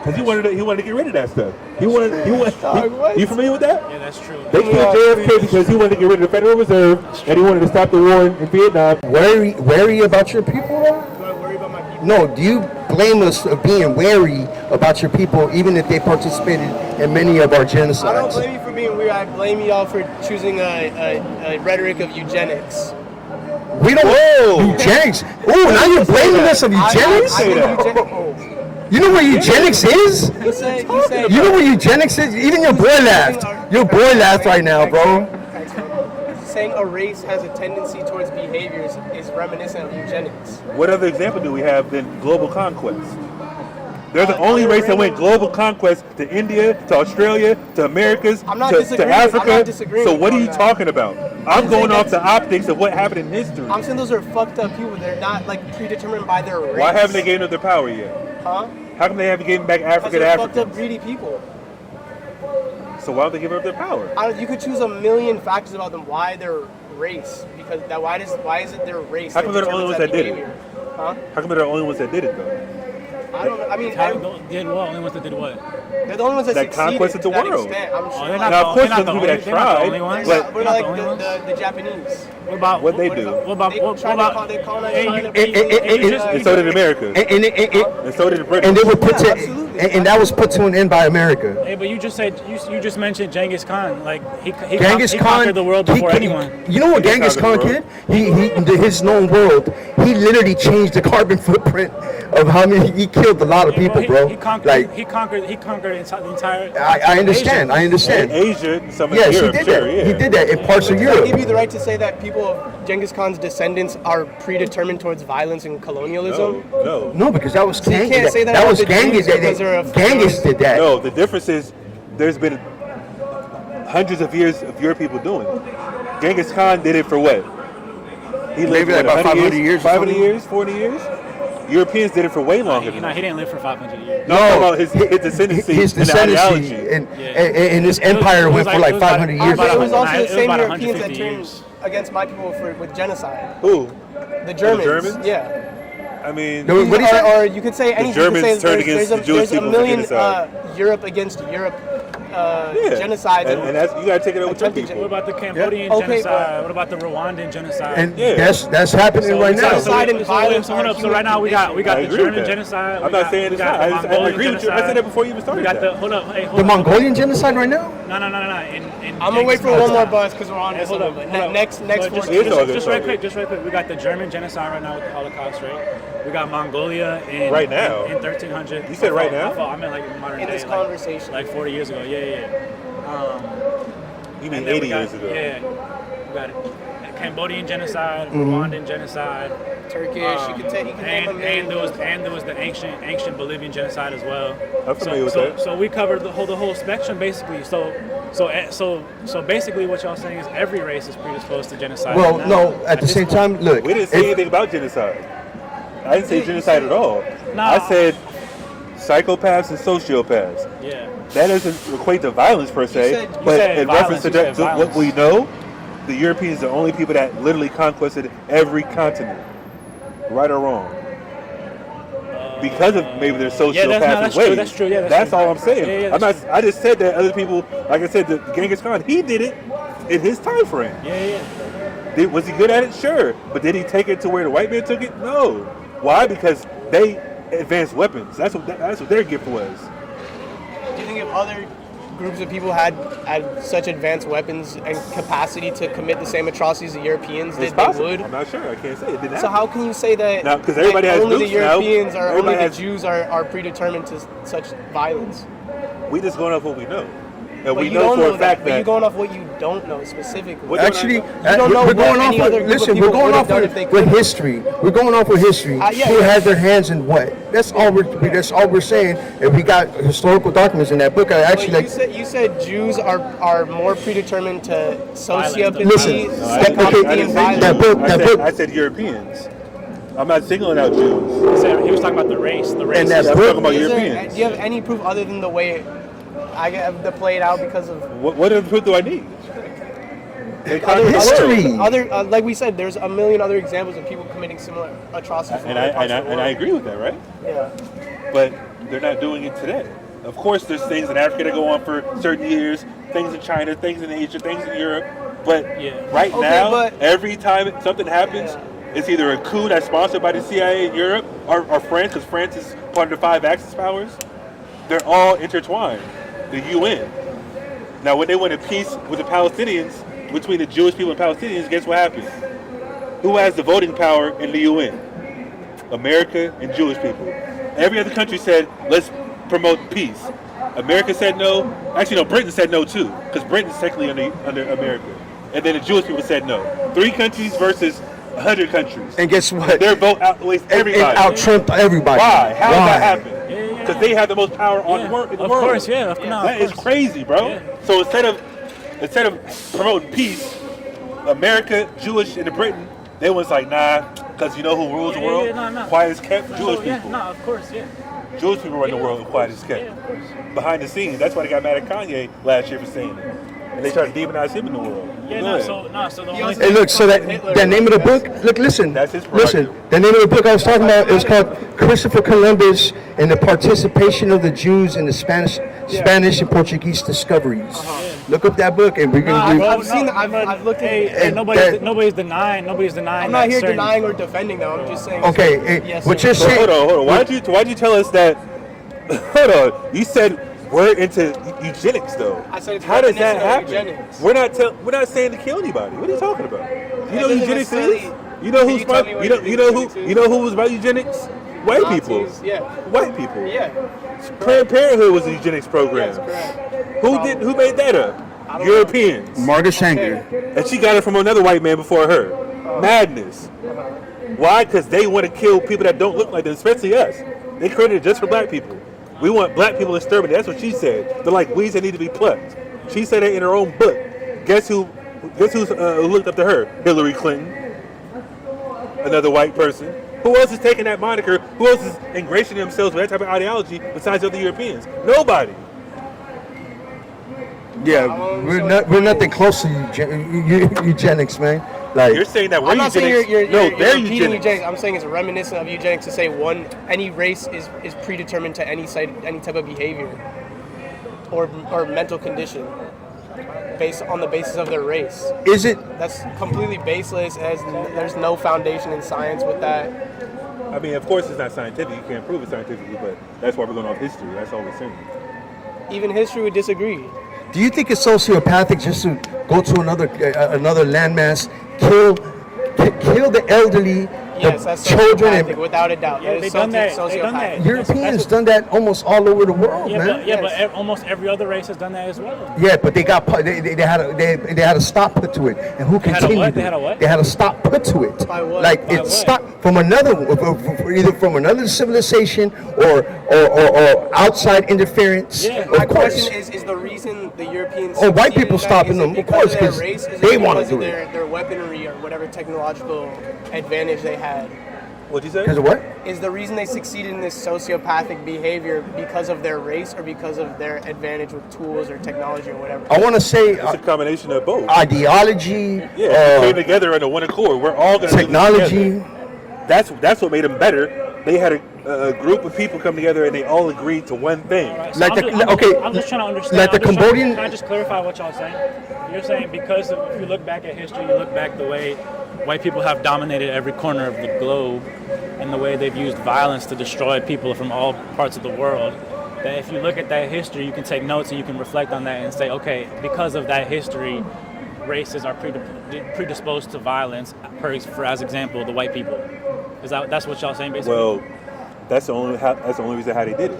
Because he wanted to get rid of that stuff. What? You familiar with that? Yeah, that's true. They killed JFK because he wanted to get rid of the Federal Reserve and he wanted to stop the war in Vietnam. Wary about your people, though? Do I worry about my people? No, do you blame us for being wary about your people, even if they participated in many of our I don't genocides? blame you for being weird. I blame y'all for choosing a rhetoric of eugenics. We don't. Eugenics. Oh, now you're blaming us of eugenics? I think that. eugenics. You know what eugenics is? You say. You know what eugenics is? Even your boy laughed. Your boy laughed right now, bro. Saying a race has a tendency towards behaviors is reminiscent of eugenics. What other example do we have than global conquest? They're the only race that went global conquest to India, to Australia, to Americas, I'm not to disagreeing. Africa. I'm not disagreeing So what are on you that. talking about? I'm going off the optics of what happened in history. I'm saying those are fucked up people. They're not like predetermined by their race. Why haven't they gained up their power yet? Huh? How come they haven't given back Because Africa to they're fucked up, Africans? greedy people. So why don't they give up their power? You could choose a million factors about them why their race, because that why is it their race? How come they're the only ones that did it? behavior? Huh? How come they're the only ones that did it though? I don't know. I mean, Did what? Only ones that did what? they're the only ones that That succeeded conquested the to that world. extent, I'm Oh, sure. they're Like, not Now, the- of course, they're not there's the people that only- they're not the tried, only ones. but- we're Not like the only ones. the Japanese. What about What they What is do. it? What about They what tried to about? call- they colonized Hey, China, you- but you just- And so did America. And And so did the British. they were put to, absolutely. and that was put to an end by America. Hey, but you just said you just mentioned Genghis Khan. Like he Genghis Khan conquered the world before anyone. You know what He Genghis Khan conquered did? His known world. He literally changed the carbon footprint of how many. He killed a lot of people, bro. He conquered. Like he conquered the entire. I understand. I And understand. Asia, some of Yes, he Europe, did sure, that. yeah. He did that in parts of Does that give Europe. you the right to say that people of Genghis Khan's descendants are predetermined towards violence and colonialism? No. No, because that was you Genghis. can't say that That about was the Genghis. Jews because they're of- Genghis did that. No, the difference is there's been hundreds of years of your people doing it. Genghis Khan did it for what? He lived Maybe like what, about 500 years or 500 something? years, 40 years? Europeans did it for way longer You than know, that. he didn't live for 500 years. No, I'm talking about his descendancy His and the ideology. descendancy and, Yeah. and his empire went for like 500 years. But it was also It the was same about Europeans that 150 turned years. against my people with genocide. Who? The Germans. Germans? Yeah. I mean, No, what do you say? Or you could say anything. Germans you could say turned against the Jewish there's a people for million genocide. Europe against Europe yeah. genocides. And that's, you got to take it up with your Attempted people. What about the Cambodian Okay, genocide? but- What about the Rwandan genocide? And Yeah. that's happening right now. genocide and violence hold are up. So right now we got I the agree with German that. genocide. I'm we not got- saying we it's got not. the I Mongolian agree with you. I said that before you even started We got that. the hold up. Hey, hold The up. Mongolian genocide right now? No. In I'm gonna wait for one more bus because we're on Hey, this a hold little up, bit. hold up. Next But four just, It's all good, just it's all right good. quick. We got the German genocide right now with the Holocaust, right? We got Mongolia in Right now? in 1300. You said right now? I meant like modern In day, this like- conversation. like 40 years ago. Yeah. You mean And then 80 we got- years ago? Yeah, we got it. Cambodian genocide, Rwandan genocide, Turkish. You can take. You can name a million. and there was the ancient Bolivian genocide as well. I'm familiar with so, that. So we covered the whole spectrum basically. So basically, what y'all saying is every race is predisposed to genocide. Well, Now, no. At the this same point- time, look. We didn't say anything about genocide. I didn't say genocide at all. No. I said psychopaths and sociopaths. Yeah. That doesn't equate to violence per se, said- you but said in violence, reference to, you said to what violence. we know, the Europeans are the only people that literally conquered every continent, right or wrong. Because of maybe their sociopathic that's ways. true, that's true, yeah, that's That's true. all I'm saying. Yeah, I'm not. that's I just said that other people, like I said, the Genghis Khan, he did it in his time frame. Yeah. Was he good at it? Sure. But did he take it to where the white man took it? No. Why? Because they advanced weapons. That's what their gift was. Do you think if other groups of people had such advanced weapons and capacity to commit the same atrocities the Europeans It's did, they possible. would? I'm not sure. I can't say it didn't So happen. how can you say that? Now, 'cause everybody that has only the nukes now. Europeans or only Everybody the has- Jews are predetermined to such violence? We just going off what we know. And we you know don't for know a fact But you're that. going off what you don't know specifically. What don't I Actually, know? You don't know we're what going off any other with, group of listen, people we're going would have off done with, if they with could. history. We're going off with history. Yeah, Who yeah. had their hands in what? That's all we're saying. And we got historical documents in that book. I actually Wait, you said Jews are more predetermined to sociopathy, Listen, psychopathy, and violence. I said Europeans. I'm not singling out Jews. He was talking about the race. The race. And that I'm book- talking about Do Europeans. you have any proof other than the way I get to play it out because of What other proof do I need? history. Other, like we said, there's a million other examples of people committing similar atrocities. And I agree with that, right? Yeah. But they're not doing it today. Of course, there's things in Africa that go on for certain years, things in China, things in Asia, things in Europe. But right Okay, now, but- every time something happens, it's either a coup that's sponsored by the CIA in Europe or France, because France is part of the five Axis powers. They're all intertwined. The UN. Now, when they went to peace with the Palestinians, between the Jewish people and Palestinians, guess what happened? Who has the voting power in the UN? America and Jewish people. Every other country said, let's promote peace. America said no. Actually, no, Britain said no too, because Britain's technically under America. And then the Jewish people said no. 3 countries versus 100 countries. And guess what? Their vote outweighs everybody. It out-trumped everybody. Why? How did that Why? happen? Because they have the most power in the world. Of course, yeah. Of That is course. crazy, bro. Yeah. So instead of promoting peace, America, Jewish, and the Britain, they was like, nah, because you know who rules the world? Quiet as kept, Jewish people. No, of course, yeah. Jewish people run the world and quiet as kept. Yeah, of course. Behind the scenes, that's why they got mad at Kanye last year for saying it. And they tried to demonize him in the world. Yeah, Go ahead. so the only Hey, look, so that name of the book, look, listen, That's his listen, prerogative. the name of the book I was talking about is called Christopher Columbus and the Participation of the Jews in the Spanish and Portuguese Discoveries. Look up that book and we're going to I've seen that. I've looked at it. And nobody's denying. I'm not here denying or defending them. I'm just saying. Okay, Yes, what sir. you're saying, Hold on. Why'd you tell us that? Hold on. You said we're into eugenics, though. I said it's How does that reminiscent of happen? eugenics. We're not saying to kill anybody. What are you talking about? You know doesn't eugenics is? necessarily- You know Can who's you tell about? me what You eugenics know who was about eugenics? White people. Nazis, yeah. White people. Yeah. Planned Parenthood was a eugenics program. That's correct. Who made that up? don't Europeans. Margaret Sanger. And she got it from another white man before her. Madness. Why? Because they want to kill people that don't look like them, especially us. They created it just for black people. We want black people exterminated. That's what she said. They're like weeds that need to be plucked. She said that in her own book. Guess who looked up to her? Hillary Clinton. Another white person. Who else is taking that moniker? Who else is ingratiating themselves with that type of ideology besides other Europeans? Nobody. Yeah, we're nothing close to eugenics, man. Like, You're saying that we're I'm not saying eugenics. you're they're repeating eugenics. eugenics. I'm saying it's reminiscent of eugenics to say any race is predetermined to any type of behavior or mental condition based on the basis of their race. is it? That's completely baseless. There's no foundation in science with that. I mean, of course it's not scientific. You can't prove it scientifically, but that's why we're going off history. That's all we're saying. Even history would disagree. Do you think it's sociopathic just to go to another landmass, kill the elderly, Yes, that's the children, sociopathic, and without a doubt. Yeah, It they is done that. They sociopathic. done that. Europeans done that almost all over the world, Yeah, man. but almost every other race has done that as well. Yeah, but they had a stop put to it, and who had a continued what? it? They had a what? They had a stop put to it. By what? Like By it what? stopped from either from another civilization or outside interference. Yeah. Of My course. question is the reason the Europeans Oh, white succeeded people in that, stopping is them, it of because course, of their 'cause race? Is it they wanna because of do it. their weaponry or whatever technological advantage they had? What'd you say? Because of what? Is the reason they succeeded in this sociopathic behavior because of their race or because of their advantage with tools or technology or whatever? I want to say It's a combination of both. ideology, Yeah, we came together under one accord. We're all going to technology. That's what made them better. They had a group of people come together and they all agreed to one thing. Like I'm just trying to understand. like the Cambodian. Can I just clarify what y'all saying? You're saying because if you look back at history, you look back the way white people have dominated every corner of the globe and the way they've used violence to destroy people from all parts of the world, that if you look at that history, you can take notes and you can reflect on that and say, okay, because of that history, races are predisposed to violence, for as example, the white people. That's what y'all saying basically? Well, that's the only reason how they did it.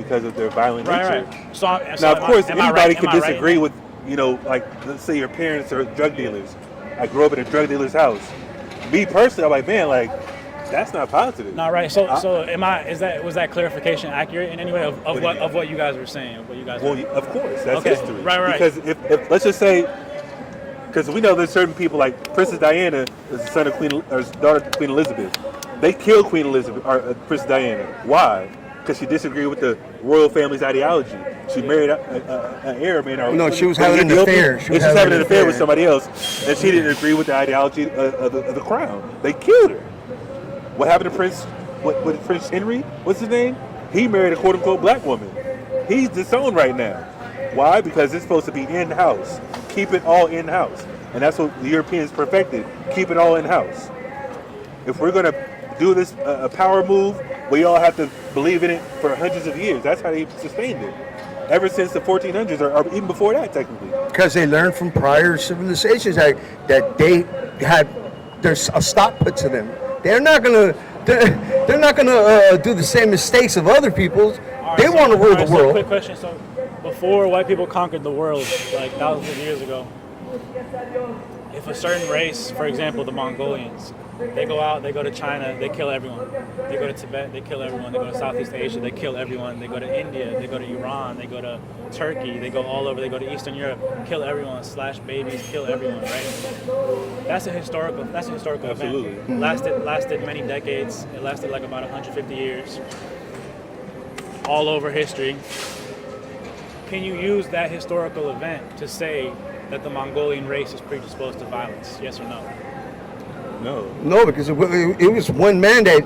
because of their violent nature. Right. So Now, of course, anybody can Am I disagree right? with, like, let's say your parents are drug dealers. I grew up in a drug dealer's house. Me personally, I'm like, man, like, that's not positive. No, right. So was that clarification accurate in any way of what you guys were saying? What you guys? Well, of course, that's Okay, history. right. Because if let's just say, because we know there's certain people like Princess Diana is the son of daughter of Queen Elizabeth. They killed Queen Elizabeth or Princess Diana. Why? Because she disagreed with the royal family's ideology. She married an Arab man. No, she was having an affair. She was having an affair with somebody else, and she didn't agree with the ideology of the crown. They killed her. What happened to Prince Henry? What's his name? He married a quote-unquote black woman. He's disowned right now. Why? Because it's supposed to be in-house. Keep it all in-house. And that's what the Europeans perfected. Keep it all in-house. If we're going to do this a power move, we all have to believe in it for hundreds of years. That's how they sustained it. Ever since the 1400s, or even before that, technically. Because they learned from prior civilizations that they had there's a stop put to them. They're not gonna do the same mistakes of other people's. They want to rule the world. Quick question. So before white people conquered the world, like thousands of years ago, if a certain race, for example, the Mongolians, they go out, they go to China, they kill everyone. They go to Tibet, they kill everyone. They go to Southeast Asia, they kill everyone. They go to India, they go to Iran, they go to Turkey, they go all over. They go to Eastern Europe, kill everyone, slash babies, kill everyone. Right? That's a historical Absolutely. event. Lasted many decades. It lasted like about 150 years. All over history. Can you use that historical event to say that the Mongolian race is predisposed to violence? Yes or no? No, because it was one man that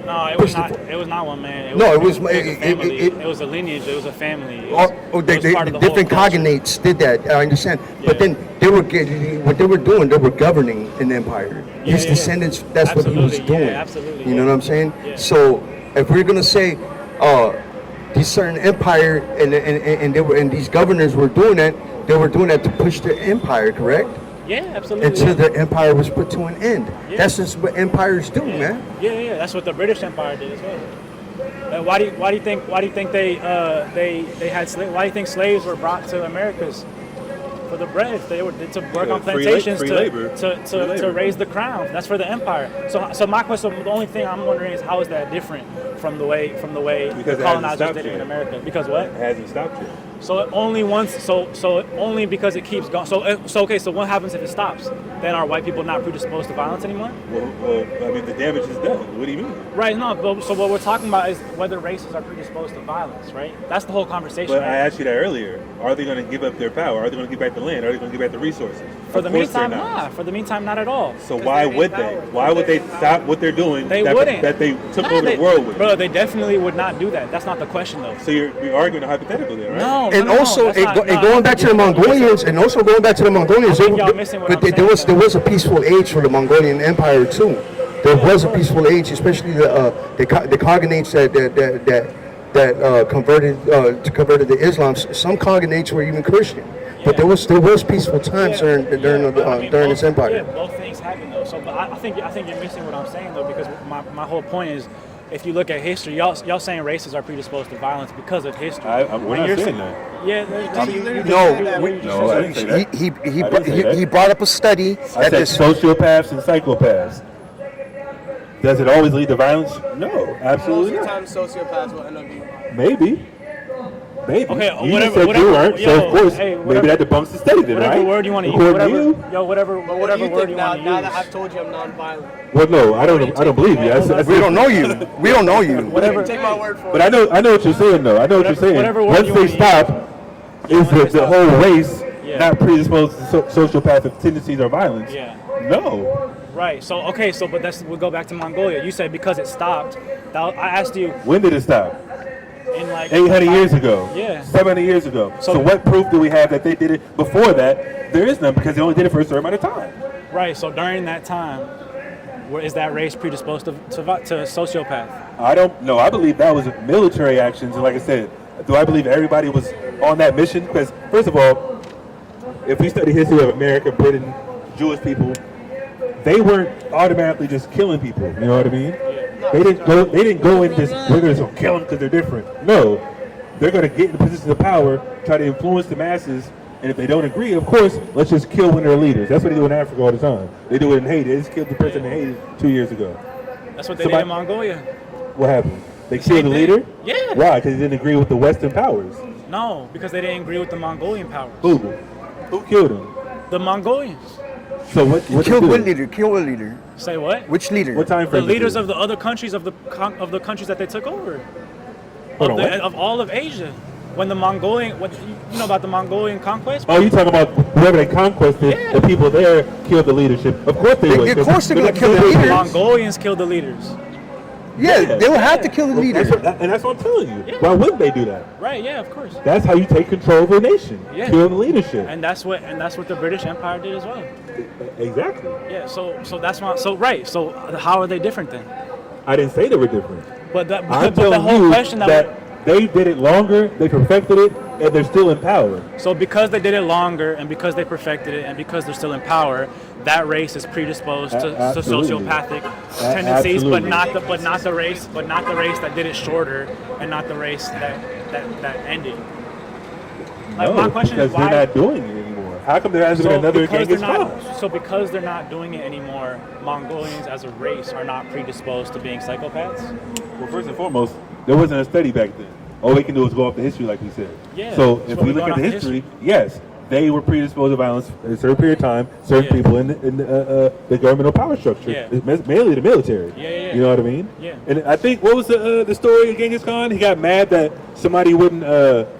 No, it was not. It was not one man. It was a family. It was a lineage. It was a family. The different cognates did that. I understand, but then what they were doing. They were governing an empire. His descendants. That's what he was doing. Yeah, absolutely. You know what I'm saying? Yeah. So if we're gonna say, these certain empire and these governors were doing that, they were doing that to push their empire, correct? Yeah, absolutely. Until the empire was put to an end. Yeah. That's just what empires do, man. Yeah. That's what the British Empire did as well. Why do you think they had why do you think slaves were brought to Americas? For the bread, they were to work on plantations to raise the crown. That's for the empire. So my question, the only thing I'm wondering is how is that different from the way the colonizers did it in America? Because what? It hasn't stopped yet. So it only once. So only because it keeps going. So okay. So what happens if it stops? Then are white people not predisposed to violence anymore? Well, I mean, the damage is done. What do you mean? Right. No. But, so what we're talking about is whether races are predisposed to violence. Right. That's the whole conversation. But right? I asked you that earlier. Are they going to give up their power? Are they going to give back the land? Are they going to give back the resources? For the meantime, not. For the meantime, not at all. So why would they? Why would they stop what they're doing? They wouldn't. That they took over the world with. Bro, they definitely would not do that. That's not the question, though. So you're arguing a hypothetical there, right? No. And also, that's going back to the Mongolians, y'all missing what I'm saying, there was a peaceful age for the Mongolian Empire too. There was a peaceful age, especially the cognates that converted to Islam. Some cognates were even Christian, but there was peaceful times during this empire. Yeah, both things happen though. So, but I think you're missing what I'm saying though, because my whole point is, if you look at history, y'all saying races are predisposed to violence because of history. We're not saying that. Yeah. I didn't say that. He brought up a study I said sociopaths and psychopaths. Does it always lead to violence? No, absolutely Most of the not. time, sociopaths will end up being. Maybe. Okay, You whatever- said whatever- you weren't, so yo, of course, hey, maybe whatever- that debunks the study then, Whatever right? word you want to use, According to you? whatever What do word you you think now want to that use. I've told you I'm non-violent? Well, no, I don't believe you. We don't know you. We don't know you. Whatever. Take my word for But it. I know what you're saying, though. I know what you're saying. Whatever word Once you they wanna stop, is the whole race Yeah. not predisposed to sociopathic tendencies or violence? Yeah. No. Right. So okay. So but we'll go back to Mongolia. You said because it stopped. I asked you When did it stop? in like 800 years ago. Yeah. 700 years ago. So- So what proof do we have that they did it before that? There is none, because they only did it for a certain amount of time. Right. So during that time, is that race predisposed to sociopath? I don't know. I believe that was military actions, and like I said, do I believe everybody was on that mission? Because first of all, if we study history of America, Britain, Jewish people, they weren't automatically just killing people. You know what I mean? They didn't go and just we're gonna kill them because they're different. No, they're going to get in positions of power, try to influence the masses, and if they don't agree, of course, let's just kill one of their leaders. That's what they do in Africa all the time. They do it in Haiti. They just killed the president of Haiti 2 years ago. That's what they did in Mongolia. What happened? They killed the leader? Yeah. Why? Because he didn't agree with the Western powers. No, because they didn't agree with the Mongolian powers. Who killed him? The Mongolians. So what Killed what leader? Kill what leader? Say what? Which leader? What time The frame? leaders of the other countries of the countries that they took over. Of all of Asia. When the Mongolian, you know about the Mongolian conquest? Oh, you talking about whoever they conquested? Yeah. The people there killed the leadership. Of course they would. Of course they're gonna kill the The leaders. Mongolians killed the leaders. Yeah, they will have to kill the leader. And that's what I'm telling you. Yeah. Why wouldn't they do that? Right? Yeah, of course. That's how you take control of a nation. Yeah. Kill the leadership. And that's what the British Empire did as well. Exactly. Yeah. So that's why. So right. So how are they different then? I didn't say they were different. But I'm but the telling whole you question that they did it longer, they perfected it, and they're still in power. So because they did it longer, and because they perfected it, and because they're still in power, that race is predisposed to sociopathic tendencies, but not the race that did it shorter, and not the race that ended. Like, No, my question is because why they're not doing it anymore. How come there hasn't been another Genghis Khan? So because they're not doing it anymore, Mongolians as a race are not predisposed to being psychopaths? Well, first and foremost, there wasn't a study back then. All we can do is go off the history, like we said. Yeah, So that's if what we we're look at the going off history, yes, they were predisposed to violence at a certain period of time. Certain people in the governmental power structure, Yeah. mainly the military. Yeah. You know what I mean? Yeah. And I think what was the story of Genghis Khan? He got mad that somebody wouldn't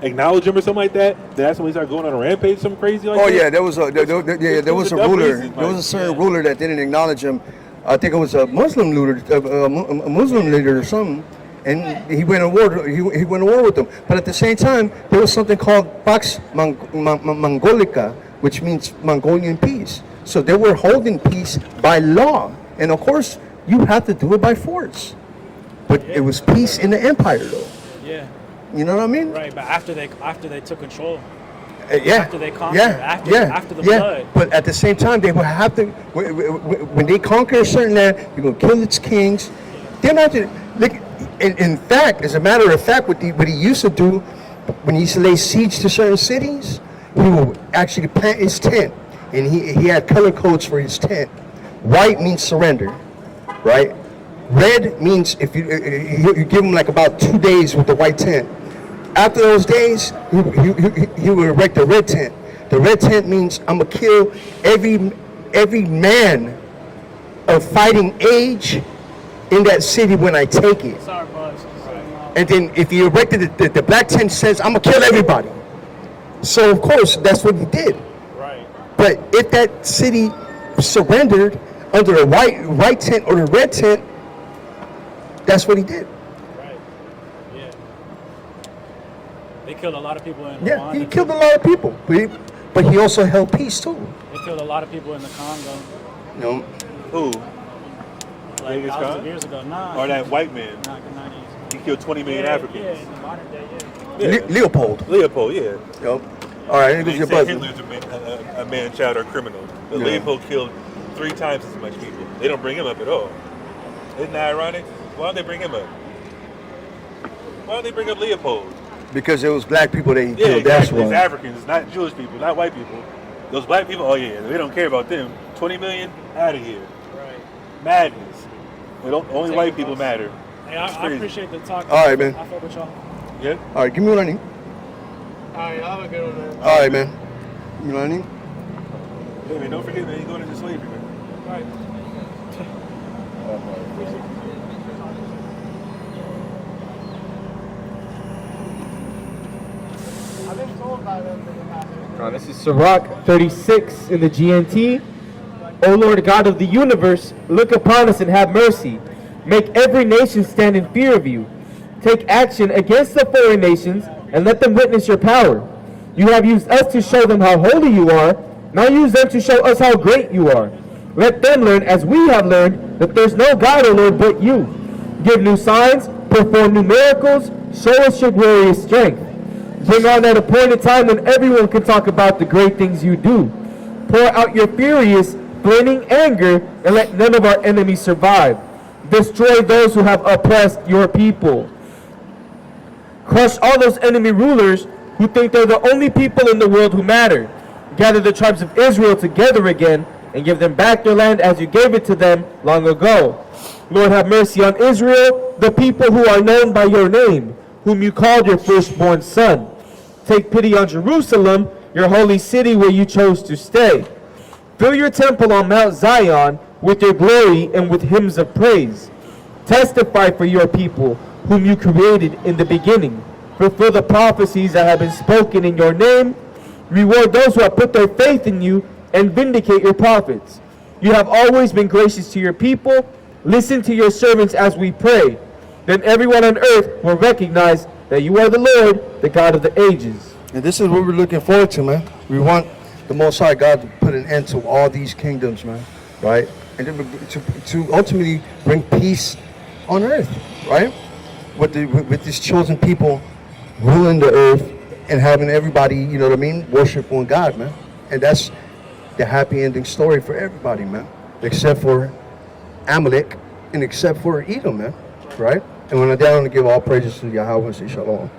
acknowledge him or something like that. That's when he started going on a rampage, something crazy like that. Oh yeah, there was a there was a dumb ruler. reason, There was a like, certain ruler that didn't acknowledge him. I think it was a Muslim leader, a Muslim leader or something, and he went to war. He went to war with them. But at the same time, there was something called Pax Mongolica, which means Mongolian peace. So they were holding peace by law, and of course, you have to do it by force. But it was peace in the empire, though. Yeah. You know what I mean? Right, but after they took control. Yeah. After they conquered, after the blood. But at the same time, they will have to. When they conquer a certain land, they're gonna kill its kings. They're not. Like, in fact, as a matter of fact, what he used to do when he used to lay siege to certain cities, he would actually plant his tent, and he had color codes for his tent. White means surrender, right? Red means if you give him like about 2 days with the white tent. After those days, he would erect a red tent. The red tent means I'm gonna kill every man of fighting age in that city when I take it. Sorry, boss. And then if he erected the black tent says I'm gonna kill everybody. So of course that's what he did. Right. But if that city surrendered under the white tent or the red tent, that's what he did. Right. Yeah. They killed a lot of people in Yeah, Rwanda. he killed a lot of people, but he also held peace too. They killed a lot of people in the Congo. You know, Who? Like Genghis thousands Khan? of years ago. Nah. Or that white man? Not He killed 20 million yeah, Africans. Yeah, in the modern day, yeah. Yeah. Leopold. Leopold, yeah. Yep. All right, it They was your say buzzer. Hitler's a man-child or criminal. But Yeah. Leopold killed 3 times as much people. They don't bring him up at all. Isn't that ironic? Why don't they bring him up? Why don't they bring up Leopold? Because it was black people that he Yeah, killed. That's exactly. It's why. Africans. It's not Jewish people, not white people. Those black people, oh yeah, they don't care about them. 20 million, out of here. Right. Madness. Only white people matter. Hey, It's I crazy. appreciate the talk. All right, man. I fuck with y'all. Yeah? All right, give me what I need. All right, y'all have a good one, man. All right, man. You know what I need? Hey, man, don't forget, man, you're going into slavery, man. All right. I've been told by them that it happened. This is Sirach 36 in the GNT. O Lord God of the universe, look upon us and have mercy. Make every nation stand in fear of you. Take action against the foreign nations and let them witness your power. You have used us to show them how holy you are. Now use them to show us how great you are. Let them learn as we have learned that there's no God, O Lord, but you. Give new signs, perform new miracles, show us your glorious strength. Bring on that appointed time when everyone can talk about the great things you do. Pour out your furious, flaming anger and let none of our enemies survive. Destroy those who have oppressed your people. Crush all those enemy rulers who think they're the only people in the world who matter. Gather the tribes of Israel together again and give them back their land as you gave it to them long ago. Lord, have mercy on Israel, the people who are known by your name, whom you called your firstborn son. Take pity on Jerusalem, your holy city where you chose to stay. Fill your temple on Mount Zion with your glory and with hymns of praise. Testify for your people, whom you created in the beginning. Fulfill the prophecies that have been spoken in your name. Reward those who have put their faith in you, and vindicate your prophets. You have always been gracious to your people. Listen to your servants as we pray. Then everyone on earth will recognize that you are the Lord, the God of the ages. And this is what we're looking forward to, man. We want the Most High God to put an end to all these kingdoms, man, right? And then to ultimately bring peace on earth, right? With these chosen people ruling the earth and having everybody, you know what I mean, worship one God, man. And that's the happy ending story for everybody, man, except for Amalek and except for Edom, man, right? And when I'm down to give all praises to Yahweh and say shalom.